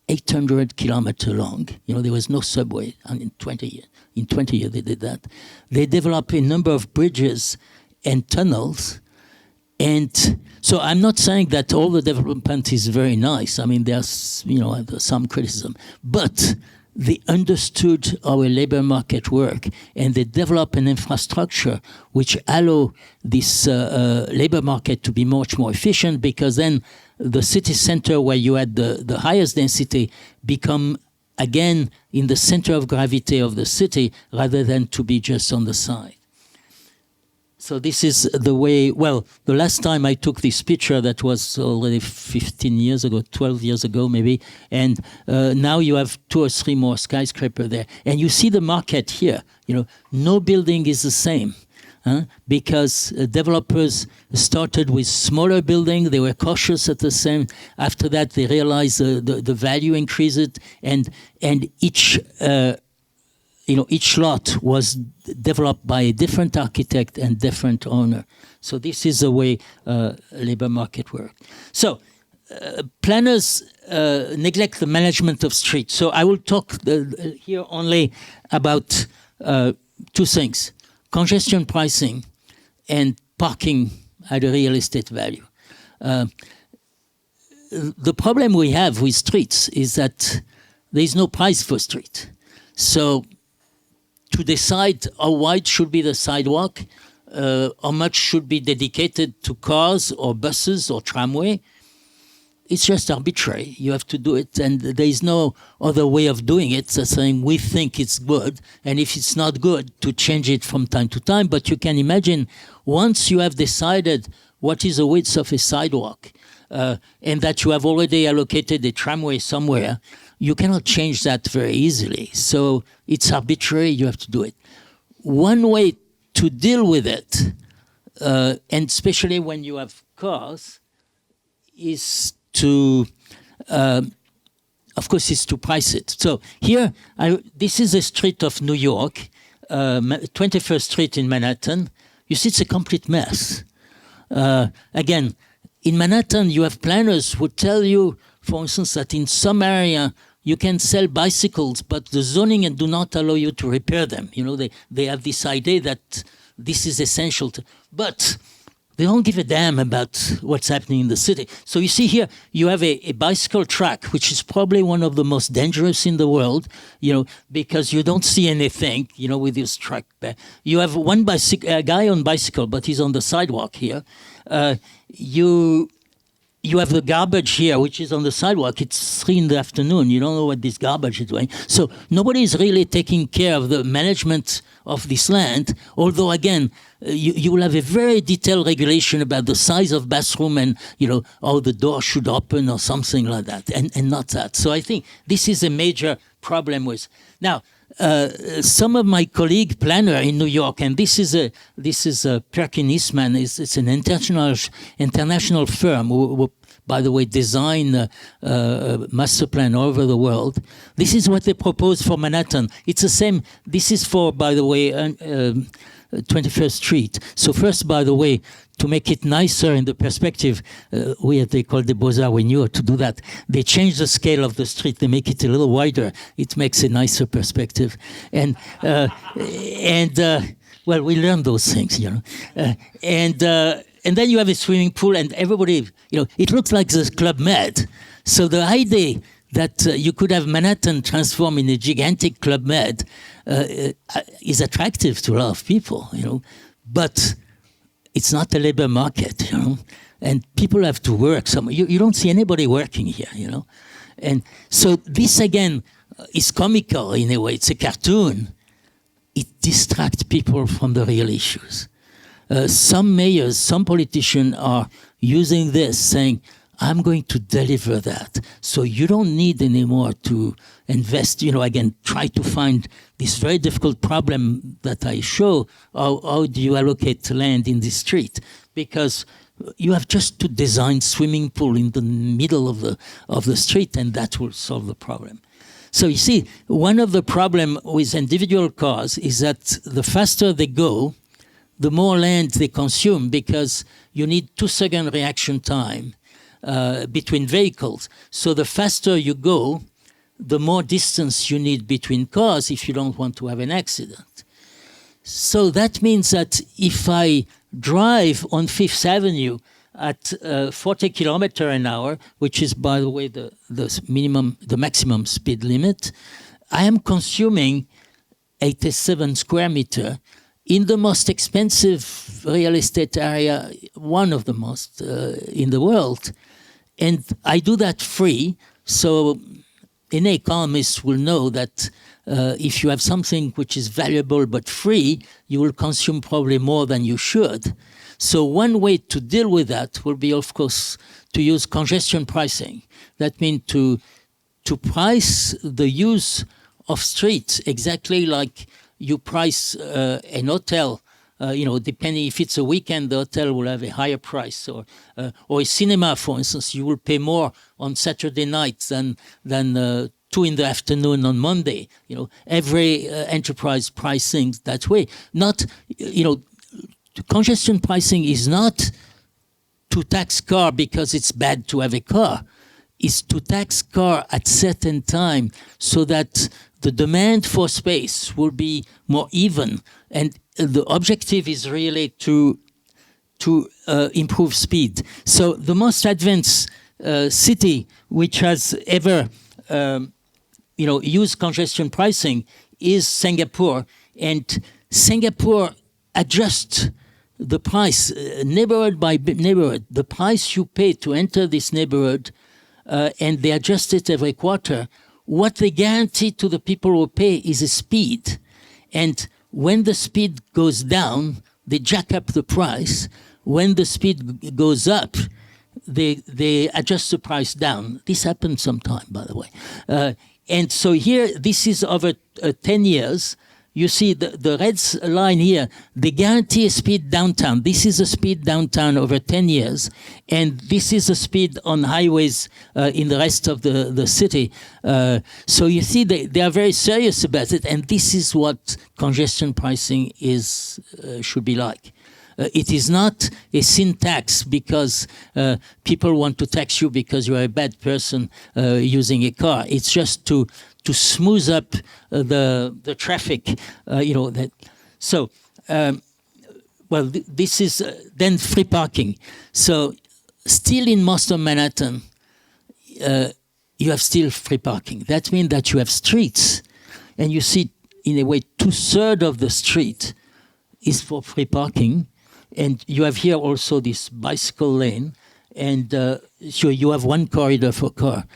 800 kilometers long. There was no subway in 20 years. In 20 years, they did that. They developed a number of bridges and tunnels. And so I'm not saying that all the development is very nice. I mean, there's some criticism. But they understood how a labor market works, and they developed an infrastructure which allow this labor market to be much more efficient, because then the city center where you had the highest density become again in the center of gravity of the city rather than to be just on the side. So this is the way, well, the last time I took this picture, that was already 15 years ago, 12 years ago maybe, and now you have 2 or 3 more skyscrapers there. And you see the market here, no building is the same, because developers started with smaller buildings, they were cautious at the same, after that they realized the value increased, and each lot was developed by a different architect and different owner. So this is the way labor market works. So planners neglect the management of streets. So I will talk here only about 2 things: congestion pricing and parking at a real estate value. The problem we have with streets is that there is no price for street. So to decide how wide should be the sidewalk, how much should be dedicated to cars or buses or tramway, it's just arbitrary. You have to do it, and there is no other way of doing it than saying we think it's good, and if it's not good, to change it from time to time. But you can imagine, once you have decided what is the width of a sidewalk, and that you have already allocated a tramway somewhere, you cannot change that very easily. So it's arbitrary, you have to do it. One way to deal with it, and especially when you have cars, is to, of course, is to price it. So here, this is a street of New York, 21st Street in Manhattan. You see, it's a complete mess. Again, in Manhattan, you have planners who tell you, for instance, that in some area you can sell bicycles, but the zoning do not allow you to repair them. They have this idea that this is essential but they don't give a damn about what's happening in the city. So you see here, you have a bicycle track, which is probably one of the most dangerous in the world, because you don't see anything, with this track. You have a guy on bicycle, but he's on the sidewalk here. You have the garbage here, which is on the sidewalk. It's 3 in the afternoon. You don't know what this garbage is doing. So nobody is really taking care of the management of this land, although, again, you will have a very detailed regulation about the size of bathroom and, how the door should open or something like that, and not that. So I think this is a major problem with. Now, some of my colleague planner in New York, and this is Perkin Eastman. It's an international firm who, by the way, design master plan all over the world. This is what they propose for Manhattan. It's the same. This is for, by the way, 21st Street. So first, by the way, to make it nicer in the perspective, we at the École des Beaux-Arts, we knew how to do that. They change the scale of the street. They make it a little wider. It makes a nicer perspective. And well, we learn those things, you know. And then you have a swimming pool, and everybody, you know, it looks like the Club Med. So the idea that you could have Manhattan transform in a gigantic Club Med is attractive to a lot of people, you know. But it's not a labor market, you know, and people have to work somewhere. You don't see anybody working here, you know. And so this, again, is comical in a way. It's a cartoon. It distracts people from the real issues. Some mayors, some politicians are using this, saying, I'm going to deliver that. So you don't need anymore to invest, you know, again, try to find this very difficult problem that I show. How do you allocate land in the street? Because you have just to design swimming pool in the middle of the street, and that will solve the problem. So you see, one of the problem with individual cars is that the faster they go, the more land they consume, because you need 2-second reaction time between vehicles. So the faster you go, the more distance you need between cars if you don't want to have an accident. So that means that if I drive on Fifth Avenue at 40 kilometers an hour, which is, by the way, the maximum speed limit, I am consuming 87 square meters in the most expensive real estate area, one of the most in the world. And I do that free, so any economist will know that if you have something which is valuable but free, you will consume probably more than you should. So one way to deal with that will be, of course, to use congestion pricing. That means to price the use of streets exactly like you price an hotel. You know, depending if it's a weekend, the hotel will have a higher price, or a cinema, for instance, you will pay more on Saturday night than 2 in the afternoon on Monday. You know, every enterprise pricing that way. Not, you know, congestion pricing is not to tax car because it's bad to have a car. It's to tax car at certain time so that the demand for space will be more even, and the objective is really to improve speed. So the most advanced city which has ever used congestion pricing is Singapore, and Singapore adjusts the price neighborhood by neighborhood, the price you pay to enter this neighborhood, and they adjust it every quarter. What they guarantee to the people who pay is a speed, and when the speed goes down, they jack up the price. When the speed goes up, they adjust the price down. This happens sometime, by the way. And so here, this is over 10 years. You see the red line here, they guarantee a speed downtown. This is a speed downtown over 10 years. And this is the speed on highways in the rest of the city. So you see, they are very serious about it. And this is what congestion pricing should be like. It is not a sin tax because people want to tax you because you are a bad person using a car. It's just to smooth up the traffic, So, this is then free parking. So, still in most of Manhattan, you have still free parking. That means that you have streets, and you see, in a way, 2/3 of the street is for free parking, and you have here also this bicycle lane, and so you have one corridor for car.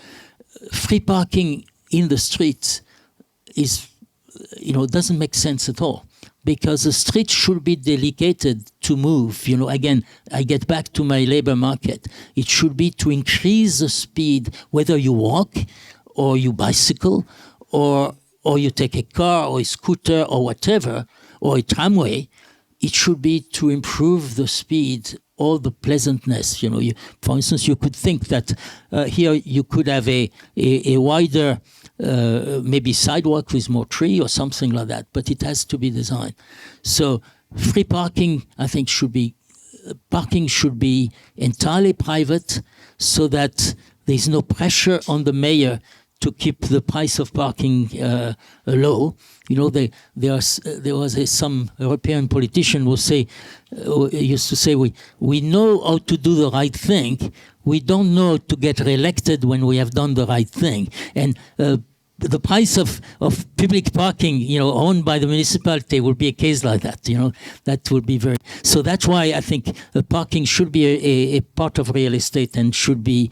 Free parking in the street doesn't make sense at all, because the street should be dedicated to move. Again, I get back to my labor market. It should be to increase the speed, whether you walk or you bicycle or you take a car or a scooter or whatever, or a tramway, it should be to improve the speed or the pleasantness. For instance, you could think that here you could have a wider maybe sidewalk with more tree or something like that, but it has to be designed. So free parking, I think, parking should be entirely private, so that there's no pressure on the mayor to keep the price of parking low. There was some European politician who used to say, we know how to do the right thing. We don't know to get reelected when we have done the right thing. And the price of public parking, owned by the municipality, will be a case like that. That will be very. So that's why I think parking should be a part of real estate and should be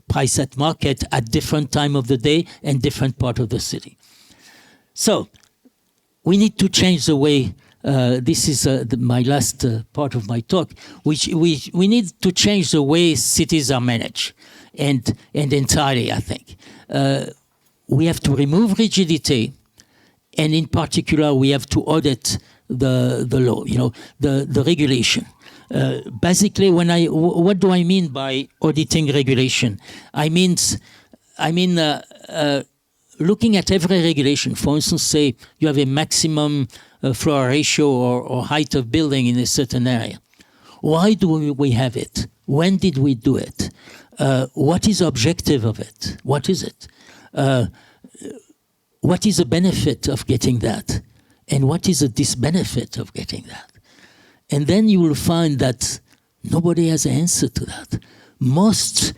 priced at market at different time of the day and different part of the city. So we need to change the way. This is my last part of my talk. Which we need to change the way cities are managed, and entirely, I think. We have to remove rigidity, and in particular, we have to audit the law, the regulation. Basically, what do I mean by auditing regulation? I mean, looking at every regulation. For instance, say you have a maximum floor ratio or height of building in a certain area. Why do we have it? When did we do it? What is the objective of it? What is it? What is the benefit of getting that? And what is the disbenefit of getting that? And then you will find that nobody has an answer to that. Most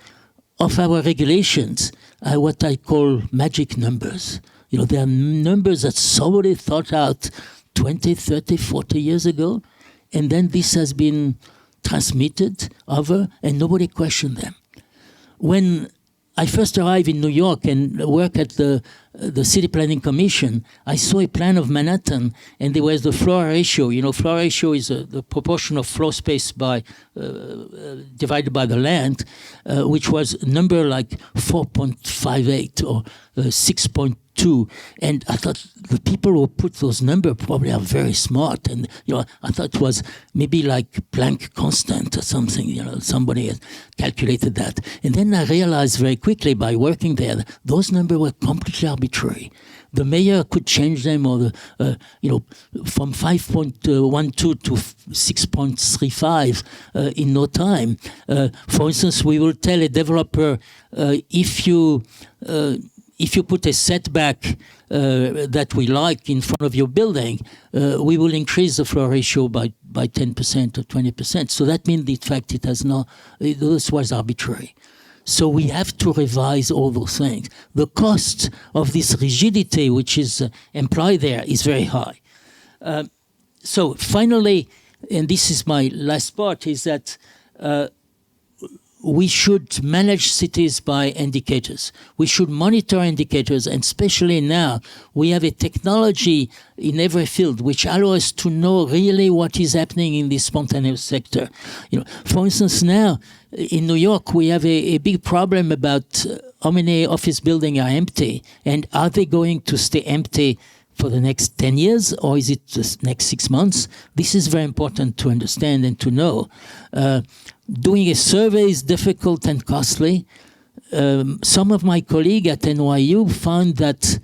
of our regulations are what I call magic numbers. They are numbers that somebody thought out 20, 30, 40 years ago, and then this has been transmitted over, and nobody questioned them. When I first arrived in New York and worked at the City Planning Commission, I saw a plan of Manhattan, and there was the floor ratio. Floor ratio is the proportion of floor space by divided by the land, which was a number like 4.58 or 6.2. And I thought the people who put those numbers probably are very smart. And I thought it was maybe like Planck constant or something. Somebody had calculated that. And then I realized very quickly by working there, those numbers were completely arbitrary. The mayor could change them, or from 5.12 to 6.35 in no time. For instance, we will tell a developer if you put a setback that we like in front of your building, we will increase the floor ratio by 10% or 20%. So that means, in fact, this was arbitrary. So we have to revise all those things. The cost of this rigidity, which is implied there, is very high. So finally, and this is my last part, is that we should manage cities by indicators. We should monitor indicators, and especially now, we have a technology in every field which allows us to know really what is happening in the spontaneous sector. For instance, now in New York, we have a big problem about how many office buildings are empty, and are they going to stay empty for the next 10 years, or is it the next 6 months? This is very important to understand and to know. Doing a survey is difficult and costly. Some of my colleagues at NYU found that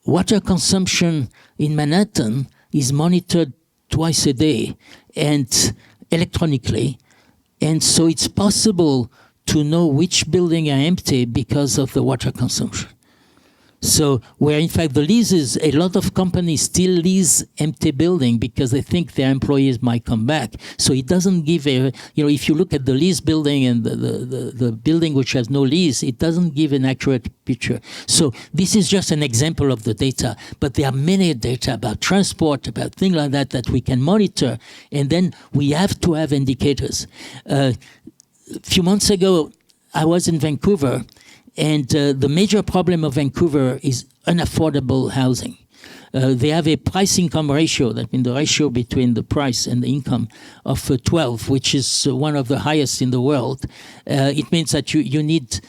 water consumption in Manhattan is monitored twice a day and electronically. And so it's possible to know which buildings are empty because of the water consumption. So where in fact the leases, a lot of companies still lease empty building because they think their employees might come back. So it doesn't give if you look at the lease building and the building which has no lease, it doesn't give an accurate picture. So this is just an example of the data, but there are many data about transport, about things like that we can monitor, and then we have to have indicators. A few months ago, I was in Vancouver, and the major problem of Vancouver is unaffordable housing. They have a price-income ratio, that means the ratio between the price and the income, of 12, which is one of the highest in the world. It means that you need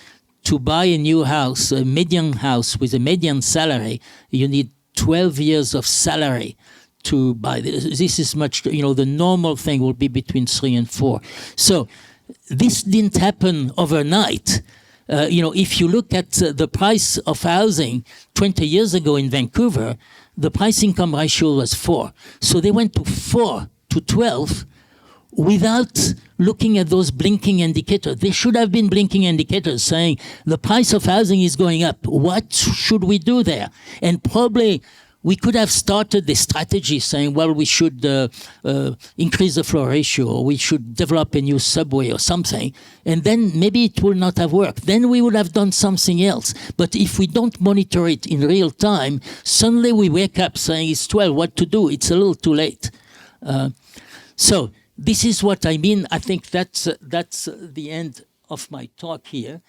to buy a new house, a median house with a median salary, you need 12 years of salary to buy this. This is much, the normal thing will be between 3 and 4. So this didn't happen overnight. If you look at the price of housing 20 years ago in Vancouver, the price-income ratio was 4. So they went to 4 to 12 without looking at those blinking indicators. There should have been blinking indicators saying the price of housing is going up. What should we do there? And probably we could have started the strategy saying, well, we should increase the floor ratio, or we should develop a new subway or something, and then maybe it will not have worked. Then we would have done something else. But if we don't monitor it in real time, suddenly we wake up saying it's 12, what to do? It's a little too late. So this is what I mean. I think that's the end of my talk here.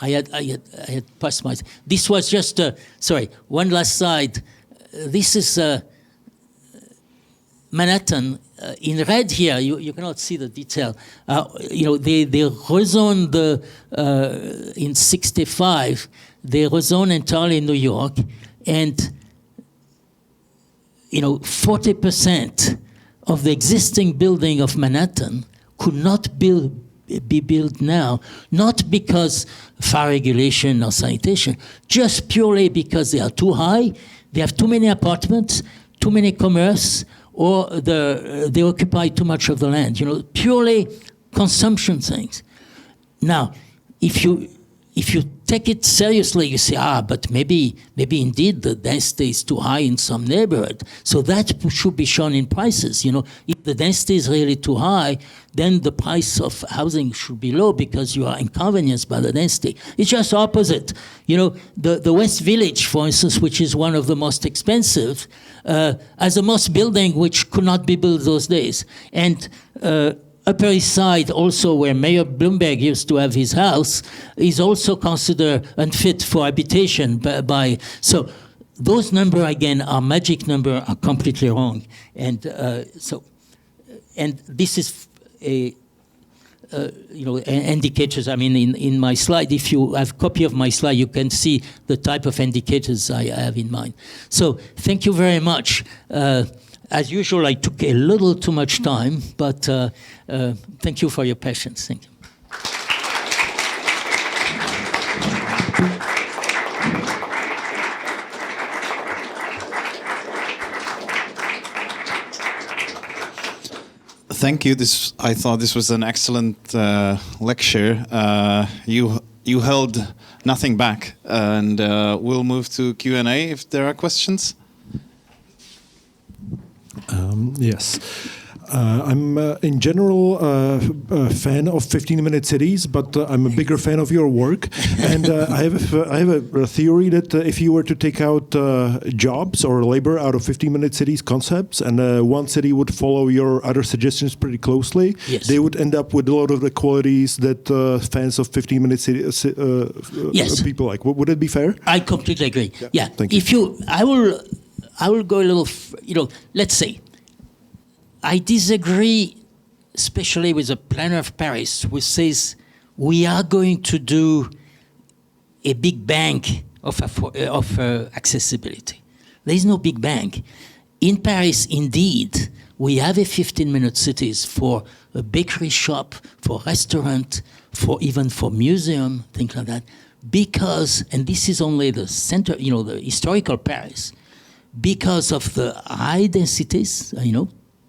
I had passed my. This was just one last slide. This is Manhattan in red here. You cannot see the detail. They rezoned in '65. They rezoned entirely in New York, and 40% of the existing building of Manhattan could not be built now, not because fire regulation or sanitation, just purely because they are too high, they have too many apartments, too many commerce, or they occupy too much of the land. Purely consumption things. Now, if you take it seriously, you say, but maybe indeed the density is too high in some neighborhood. So that should be shown in prices. If the density is really too high, then the price of housing should be low because you are inconvenienced by the density. It's just opposite. The West Village, for instance, which is one of the most expensive, has a most building which could not be built those days. And Upper East Side, also where Mayor Bloomberg used to have his house, is also considered unfit for habitation so those numbers again are magic numbers, are completely wrong, and this is indicators. I mean, in my slide, if you have a copy of my slide, you can see the type of indicators I have in mind. So thank you very much. As usual, I took a little too much time, but thank you for your patience. Thank you. Thank you. I thought this was an excellent lecture. You held nothing back, and we'll move to Q&A if there are questions. Yes. I'm in general a fan of 15-minute cities, but I'm a bigger fan of your work. And I have a theory that if you were to take out jobs or labor out of 15-minute cities concepts, and one city would follow your other suggestions pretty closely, yes, they would end up with a lot of the qualities that fans of 15-minute cities yes, people like. Would it be fair? I completely agree. Yeah. Thank you. I will go a little. Let's say. I disagree, especially with the planner of Paris, who says we are going to do a big bang of accessibility. There is no big bang. In Paris, indeed, we have a 15-minute cities for a bakery shop, for restaurant, even for museum, things like that. Because, and this is only the center, the historical Paris, because of the high densities,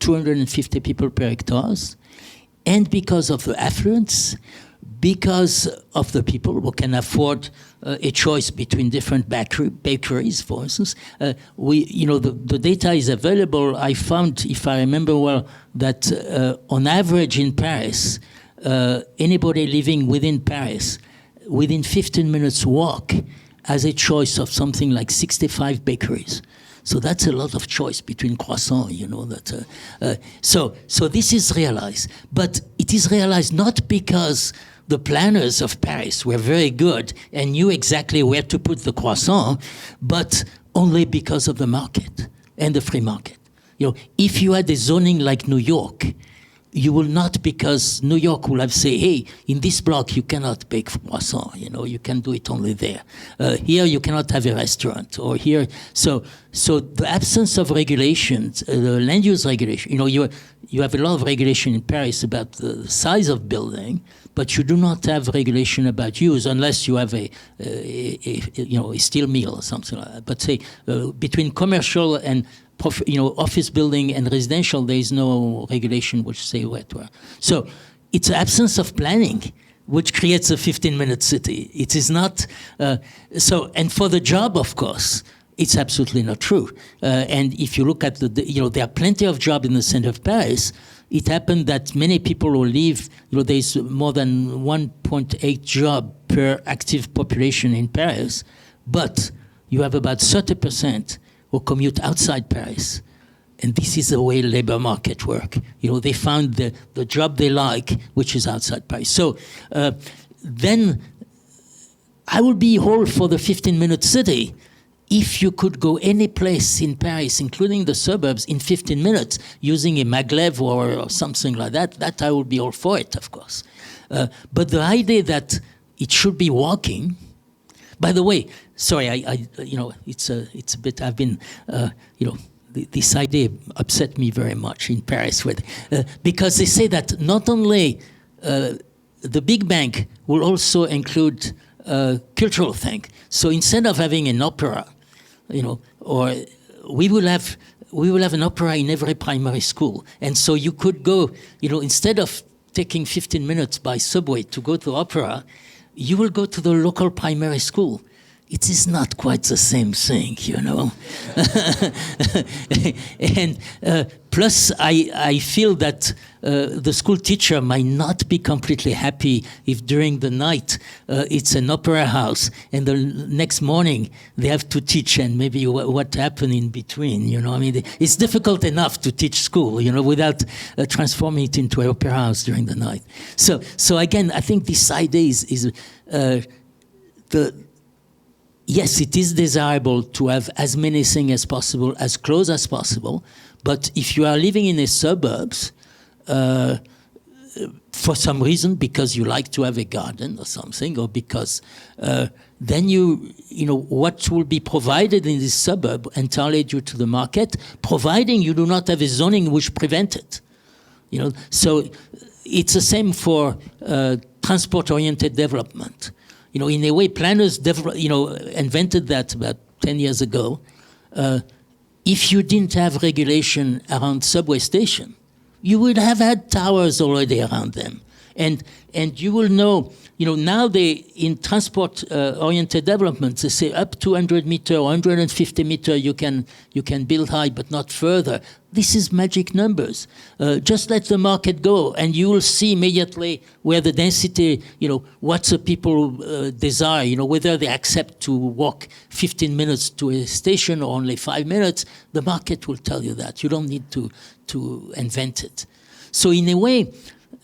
250 people per hectares, and because of the affluence, because of the people who can afford a choice between different bakeries, for instance. The data is available. I found, if I remember well, that on average in Paris, anybody living within Paris, within 15 minutes walk, has a choice of something like 65 bakeries. So that's a lot of choice between croissants, So this is realized. But it is realized not because the planners of Paris were very good and knew exactly where to put the croissant, but only because of the market and the free market. If you had a zoning like New York, you will not, because New York will have say, hey, in this block you cannot bake croissant, you can do it only there. Here you cannot have a restaurant, or here. So the absence of regulations, the land use regulation, you have a lot of regulation in Paris about the size of building, but you do not have regulation about use unless you have a steel mill or something like that. But say between commercial and office building and residential, there is no regulation which say where to. So it's an absence of planning which creates a 15-minute city. It is not and for the job, of course, it's absolutely not true. And if you look at there are plenty of jobs in the center of Paris. It happened that many people will leave. There's more than 1.8 job per active population in Paris, but you have about 30% who commute outside Paris. And this is the way labor market work. They found the job they like, which is outside Paris. So then I would be all for the 15-minute city if you could go any place in Paris, including the suburbs, in 15 minutes using a maglev or something like that I would be all for it, of course. But the idea that it should be walking. By the way, sorry, it's a bit. I've been, this idea upset me very much in Paris because they say that not only the big bank will also include cultural thing. So instead of having an opera, or we will have an opera in every primary school, and so you could go, instead of taking 15 minutes by subway to go to opera, you will go to the local primary school. It is not quite the same thing, And plus, I feel that the school teacher might not be completely happy if during the night it's an opera house and the next morning they have to teach and maybe what happened in between, It's difficult enough to teach school, without transforming it into an opera house during the night. So again, I think this idea is yes, it is desirable to have as many things as possible, as close as possible. But if you are living in the suburbs, for some reason, because you like to have a garden or something, or because then what will be provided in this suburb entirely due to the market, providing you do not have a zoning which prevents it. So it's the same for transport-oriented development. In a way, planners invented that about 10 years ago. If you didn't have regulation around subway station, you would have had towers already around them. And you will know, now in transport-oriented developments, they say up to 100 meter or 150 meter you can build high, but not further. This is magic numbers. Just let the market go, and you will see immediately where the density, what the people desire, whether they accept to walk 15 minutes to a station or only 5 minutes. The market will tell you that. You don't need to invent it. So in a way,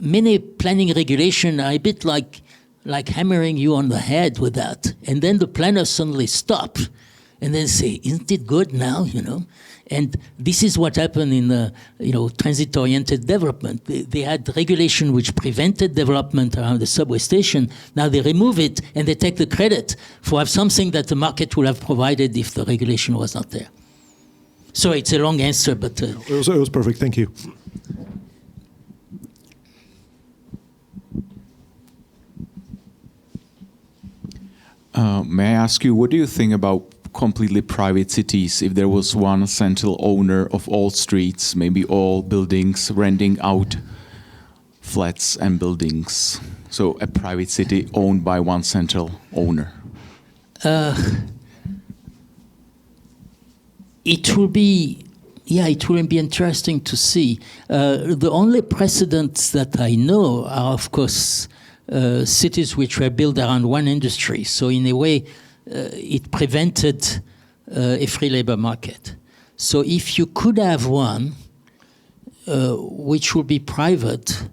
many planning regulations are a bit like hammering you on the head with that. And then the planners suddenly stop and then say, isn't it good now, And this is what happened in the, transit-oriented development. They had regulation which prevented development around the subway station. Now they remove it and they take the credit for something that the market would have provided if the regulation was not there. So it's a long answer, but... It was perfect, thank you. May I ask you, what do you think about completely private cities? If there was one central owner of all streets, maybe all buildings, renting out flats and buildings, so a private city owned by one central owner? It will be interesting to see. The only precedents that I know are, of course, cities which were built around one industry. So in a way, it prevented a free labor market. So if you could have one which would be private,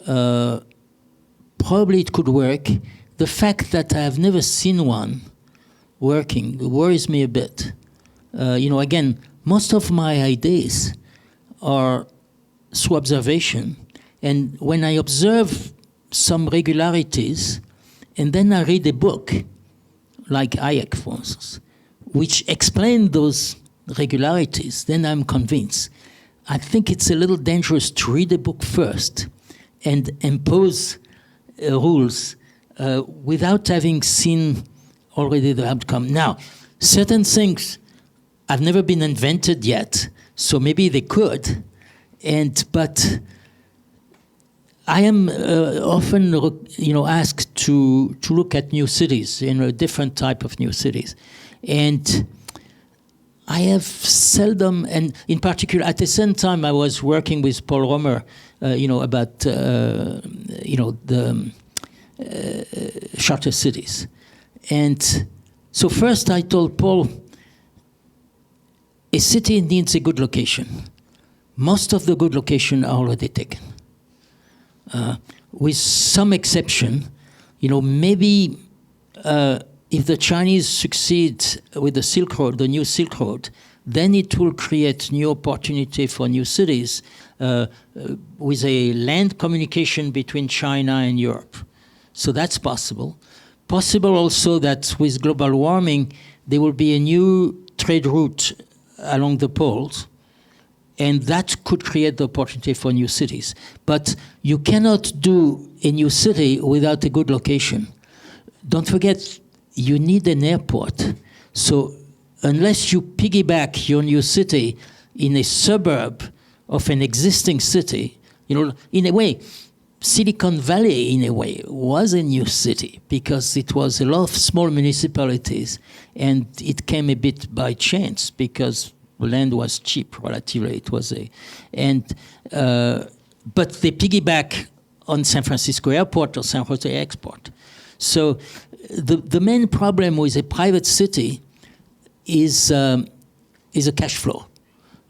probably it could work. The fact that I have never seen one working worries me a bit. Again, most of my ideas are through observation. And when I observe some regularities, and then I read a book, like Hayek, for instance, which explain those regularities, then I'm convinced. I think it's a little dangerous to read a book first and impose rules without having seen already the outcome. Now, certain things have never been invented yet, so maybe they could, but I am often, asked to look at new cities, a different type of new cities, and I have seldom, and in particular, at the same time, I was working with Paul Romer, about the charter cities, and so first I told Paul, a city needs a good location. Most of the good locations are already taken. With some exception, maybe if the Chinese succeed with the Silk Road, the new Silk Road, then it will create new opportunity for new cities with a land communication between China and Europe. So that's possible. Possible also that with global warming, there will be a new trade route along the poles, and that could create the opportunity for new cities. But you cannot do a new city without a good location. Don't forget, you need an airport. So unless you piggyback your new city in a suburb of an existing city, in a way, Silicon Valley, in a way, was a new city because it was a lot of small municipalities, and it came a bit by chance because land was cheap relatively. It was but they piggyback on San Francisco Airport or San Jose Export. So the main problem with a private city is a cash flow.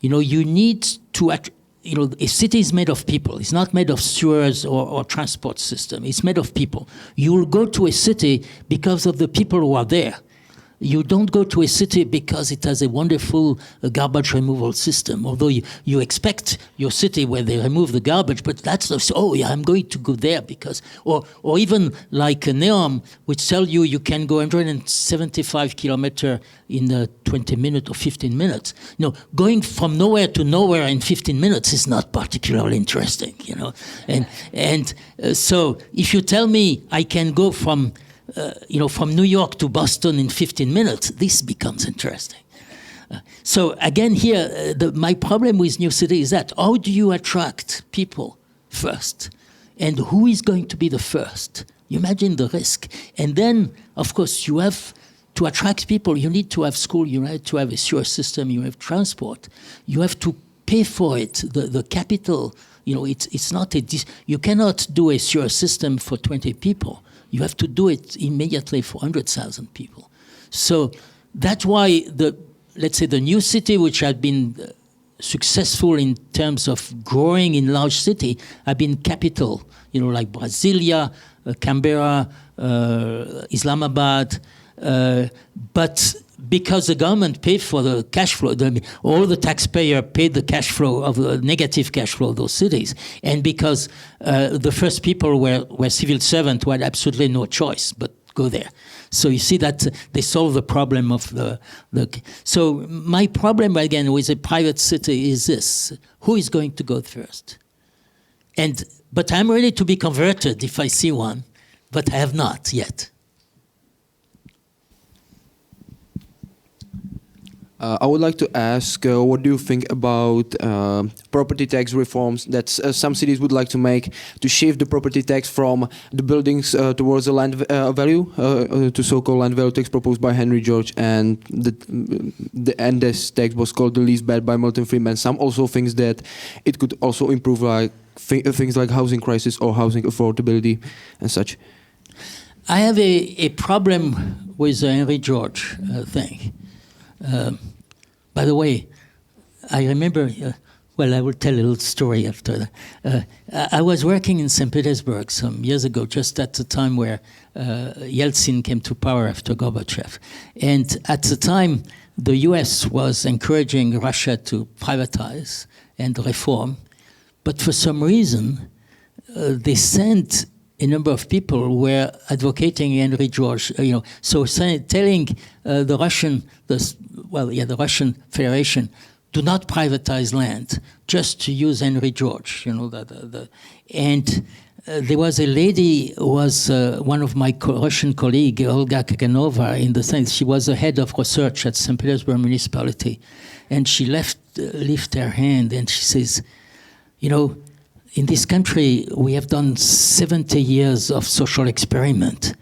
You need to. A city is made of people. It's not made of sewers or transport system. It's made of people. You will go to a city because of the people who are there. You don't go to a city because it has a wonderful garbage removal system, although you expect your city where they remove the garbage, but that's not, I'm going to go there because, or even like Neom, which tell you can go 175 kilometers in 20 minutes or 15 minutes. Going from nowhere to nowhere in 15 minutes is not particularly interesting, And so if you tell me I can go from New York to Boston in 15 minutes, this becomes interesting. So again here, my problem with new city is that how do you attract people first? And who is going to be the first? You imagine the risk. And then, of course, you have to attract people. You need to have school, you need to have a sewer system, you have transport. You have to pay for it, the capital. It's not you cannot do a sewer system for 20 people. You have to do it immediately for 100,000 people. So that's why let's say the new city, which had been successful in terms of growing in large city, have been capital, like Brasilia, Canberra, Islamabad. But because the government paid for the cash flow, all the taxpayer paid the cash flow of the negative cash flow of those cities, and because the first people were civil servants who had absolutely no choice but go there. So you see that they solve the problem of the. So my problem again with a private city is this: who is going to go first? But I'm ready to be converted if I see one, but I have not yet. I would like to ask, what do you think about property tax reforms that some cities would like to make to shift the property tax from the buildings towards the land value, to so-called land value tax proposed by Henry George, and this tax was called the least bad by Milton Friedman. Some also thinks that it could also improve things like housing crisis or housing affordability and such. I have a problem with the Henry George thing. By the way, I remember, I will tell a little story after that. I was working in St. Petersburg some years ago, just at the time where Yeltsin came to power after Gorbachev. And at the time, the US was encouraging Russia to privatize and reform. But for some reason, they sent a number of people who were advocating Henry George, so telling the Russian Federation, do not privatize land, just to use Henry George, and there was a lady who was one of my Russian colleagues, Olga Kaganova, in the sense she was the head of research at St. Petersburg municipality, and she lifted her hand and she says, in this country, we have done 70 years of social experiment.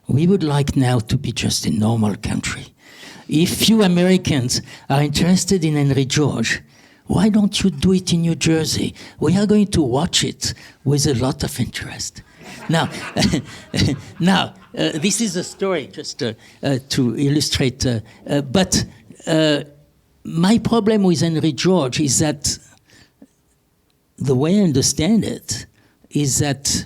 We would like now to be just a normal country. If you Americans are interested in Henry George, why don't you do it in New Jersey? We are going to watch it with a lot of interest. Now, this is a story just to illustrate. But my problem with Henry George is that the way I understand it is that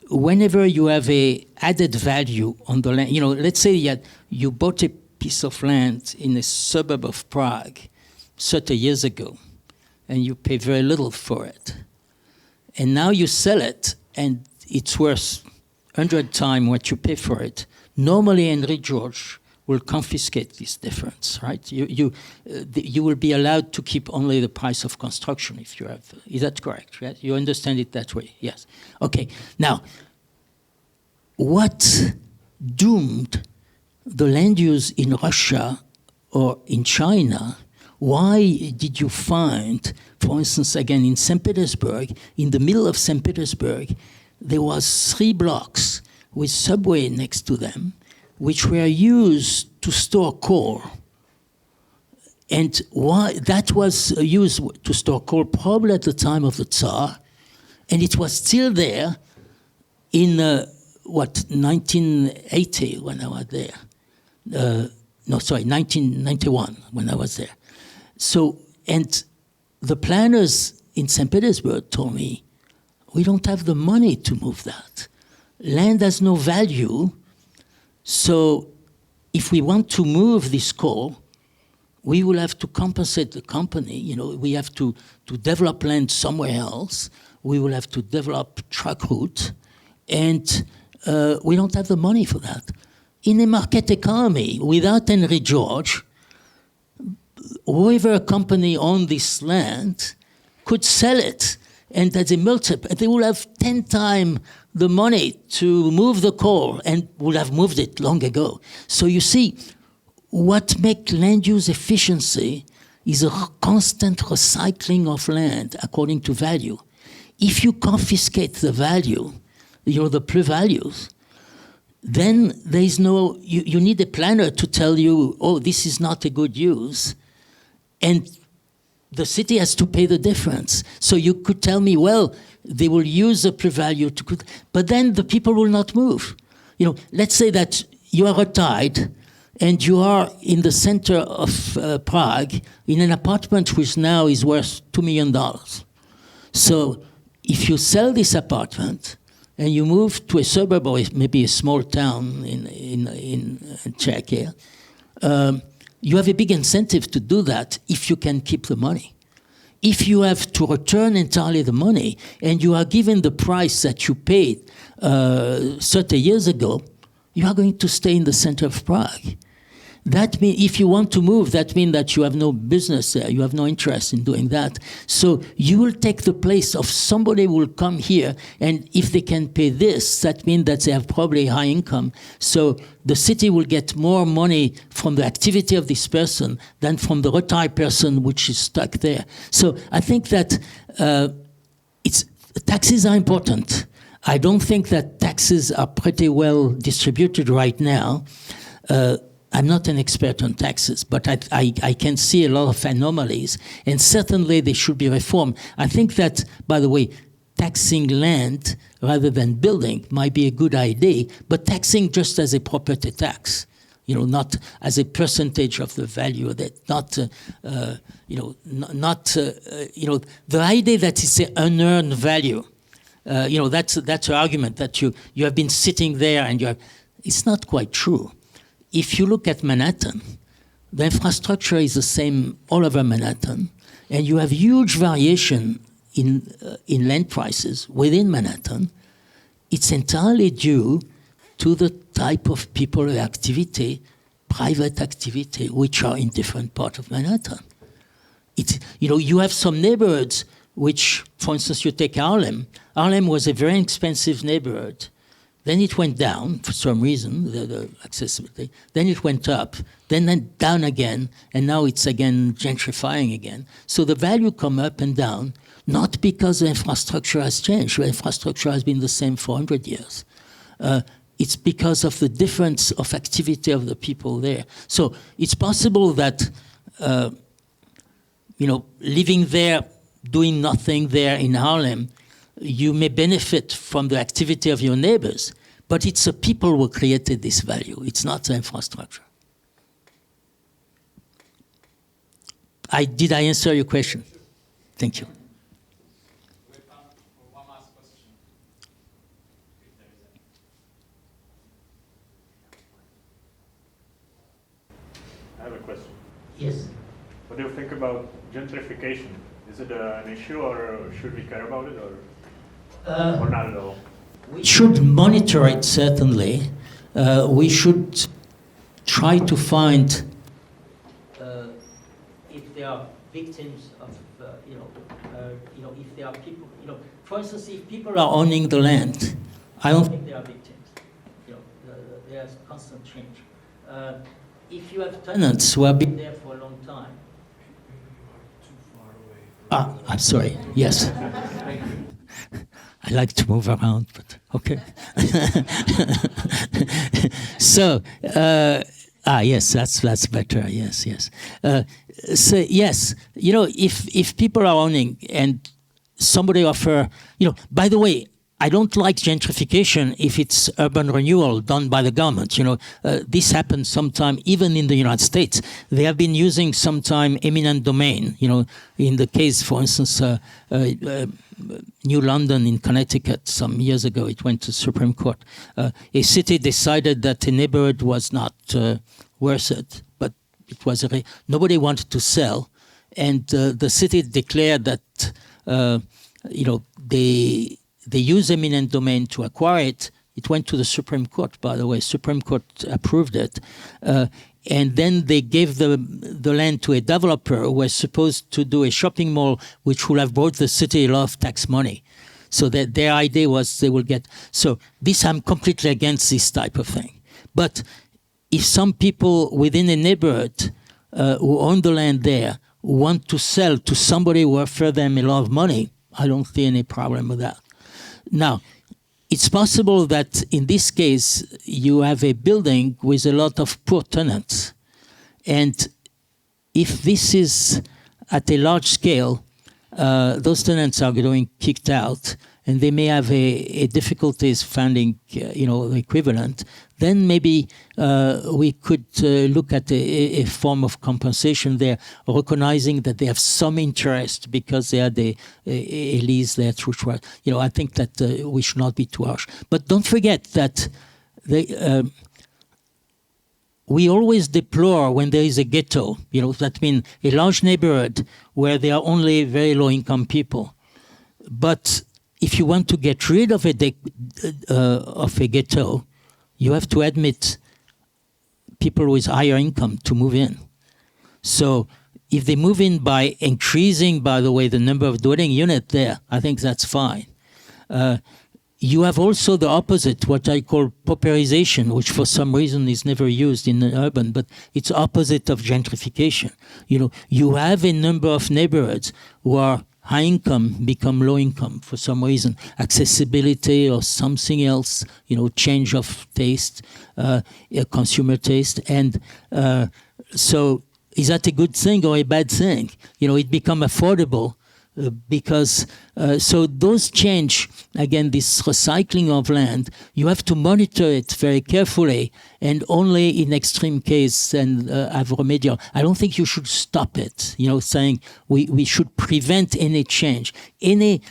whenever you have a added value on the land, let's say you bought a piece of land in a suburb of Prague 30 years ago, and you pay very little for it. And now you sell it, and it's worth 100 times what you pay for it. Normally, Henry George will confiscate this difference, right? You will be allowed to keep only the price of construction if you have. Is that correct? Right? You understand it that way? Yes. Okay. Now, what doomed the land use in Russia or in China? Why did you find, for instance, again in St. Petersburg, in the middle of St. Petersburg, there was 3 blocks with subway next to them, which were used to store coal. And why that was used to store coal probably at the time of the Tsar, and it was still there in 1980 when I was there. 1991 when I was there. So, and the planners in St. Petersburg told me, we don't have the money to move that. Land has no value, so if we want to move this coal, we will have to compensate the company. We have to develop land somewhere else. We will have to develop truck route, and we don't have the money for that. In a market economy, without Henry George, whoever company owned this land could sell it, and as a multiple, they will have 10 times the money to move the coal and would have moved it long ago. So you see, what makes land use efficiency is a constant recycling of land according to value. If you confiscate the value, the plus-values, then there is no, you need a planner to tell you, oh, this is not a good use, and the city has to pay the difference. So you could tell me, well, they will use the pre-value to, but then the people will not move. Let's say that you are retired and you are in the center of Prague in an apartment which now is worth $2 million. So if you sell this apartment and you move to a suburb or maybe a small town in Czechia, you have a big incentive to do that if you can keep the money. If you have to return entirely the money and you are given the price that you paid 30 years ago, you are going to stay in the center of Prague. That means if you want to move, that means that you have no business there, you have no interest in doing that. So you will take the place of somebody who will come here, and if they can pay this, that means that they have probably high income. So the city will get more money from the activity of this person than from the retired person which is stuck there. So I think that taxes are important. I don't think that taxes are pretty well distributed right now. I'm not an expert on taxes, but I can see a lot of anomalies, and certainly they should be reformed. I think that, by the way, taxing land rather than building might be a good idea, but taxing just as a property tax, not as a percentage of the value of it, the idea that it's an unearned value. That's an argument that you have been sitting there and it's not quite true. If you look at Manhattan, the infrastructure is the same all over Manhattan, and you have huge variation in land prices within Manhattan, it's entirely due to the type of people activity, private activity, which are in different parts of Manhattan. You have some neighborhoods which, for instance, you take Harlem. Harlem was a very expensive neighborhood. Then it went down for some reason, the accessibility. Then it went up, then down again, and now it's again gentrifying again. So the value come up and down, not because the infrastructure has changed. The infrastructure has been the same for 100 years. It's because of the difference of activity of the people there. So it's possible that, living there, doing nothing there in Harlem, you may benefit from the activity of your neighbors, but it's the people who created this value. It's not the infrastructure. Did I answer your question? Thank you. One last question. I have a question. Yes. What do you think about gentrification? Is it an issue, or should we care about it, or not at all? We should monitor it, certainly. We should try to find if there are victims of, if there are people, for instance, if people are owning the land, I don't think they are victims. There's constant change. If you have tenants who have been there for a long time, I'm sorry. Yes. I like to move around, but okay. So, yes, that's better. Yes. So yes, if people are owning and somebody offer, by the way, I don't like gentrification if it's urban renewal done by the government. This happens sometime, even in the United States. They have been using sometime eminent domain. In the case, for instance, New London in Connecticut, some years ago, it went to the Supreme Court. A city decided that a neighborhood was not worth it, but it was nobody wanted to sell, and the city declared that they use eminent domain to acquire it. It went to the Supreme Court, by the way. Supreme Court approved it. And then they gave the land to a developer who was supposed to do a shopping mall, which would have brought the city a lot of tax money. So that their idea was they will get... So this, I'm completely against this type of thing. But if some people within a neighborhood who own the land there want to sell to somebody who offers them a lot of money, I don't see any problem with that. Now, it's possible that in this case, you have a building with a lot of poor tenants. And if this is at a large scale, those tenants are getting kicked out, and they may have a difficulties finding, the equivalent. Then maybe we could look at a form of compensation there, recognizing that they have some interest because they had a lease there through. I think that we should not be too harsh. But don't forget that we always deplore when there is a ghetto. That means a large neighborhood where there are only very low-income people. But if you want to get rid of a ghetto, you have to admit people with higher income to move in. So if they move in by increasing, by the way, the number of dwelling units there, I think that's fine. You have also the opposite, what I call pauperization, which for some reason is never used in the urban, but it's opposite of gentrification. You have a number of neighborhoods who are high income become low income for some reason, accessibility or something else, change of taste, consumer taste. And so is that a good thing or a bad thing? It become affordable because, so those change, again, this recycling of land, you have to monitor it very carefully and only in extreme case and have remedial. I don't think you should stop it, saying we should prevent any change. Any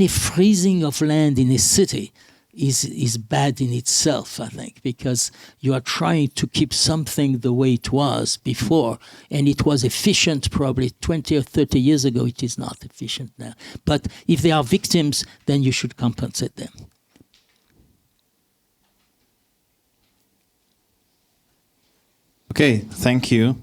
freezing of land in a city is bad in itself, I think, because you are trying to keep something the way it was before, and it was efficient probably 20 or 30 years ago. It is not efficient now. But if they are victims, then you should compensate them. Okay, thank you.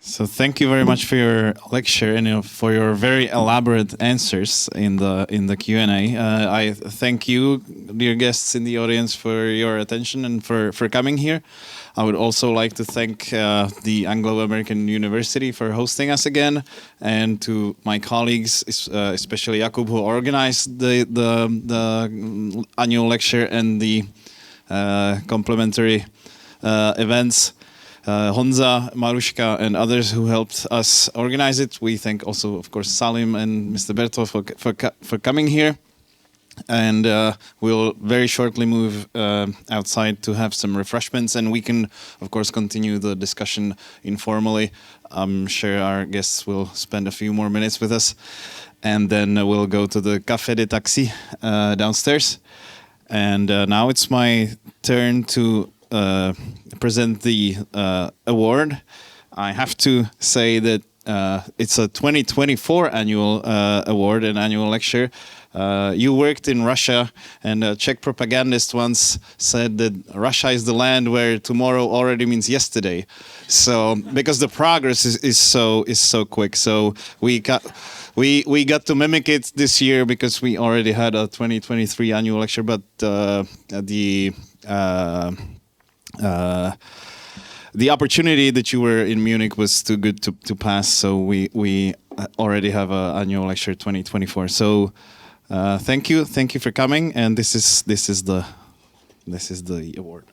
So thank you very much for your lecture and for your very elaborate answers in the Q&A. I thank you, dear guests in the audience, for your attention and for coming here. I would also like to thank the Anglo-American University for hosting us again, and to my colleagues, especially Jakub, who organized the annual lecture and the complementary events. Honza, Marushka, and others who helped us organize it. We thank also, of course, Salim and Mr. Bertaud for coming here. And we'll very shortly move outside to have some refreshments, and we can, of course, continue the discussion informally. I'm sure our guests will spend a few more minutes with us, and then we'll go to the Café des Taxis downstairs. And now it's my turn to present the award. I have to say that it's a 2024 annual award and annual lecture. You worked in Russia, and a Czech propagandist once said that Russia is the land where tomorrow already means yesterday. So because the progress is so quick, so we got to mimic it this year because we already had a 2023 annual lecture, but the opportunity that you were in Munich was too good to pass, so we already have an annual lecture 2024. So thank you for coming, and this is the award.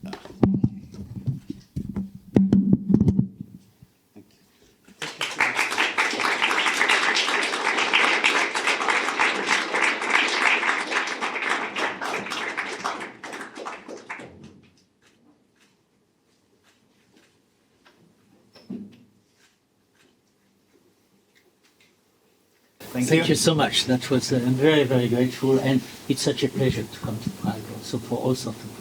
Thank you so much. That was very, very grateful, and it's such a pleasure to come to Prague also for all sorts of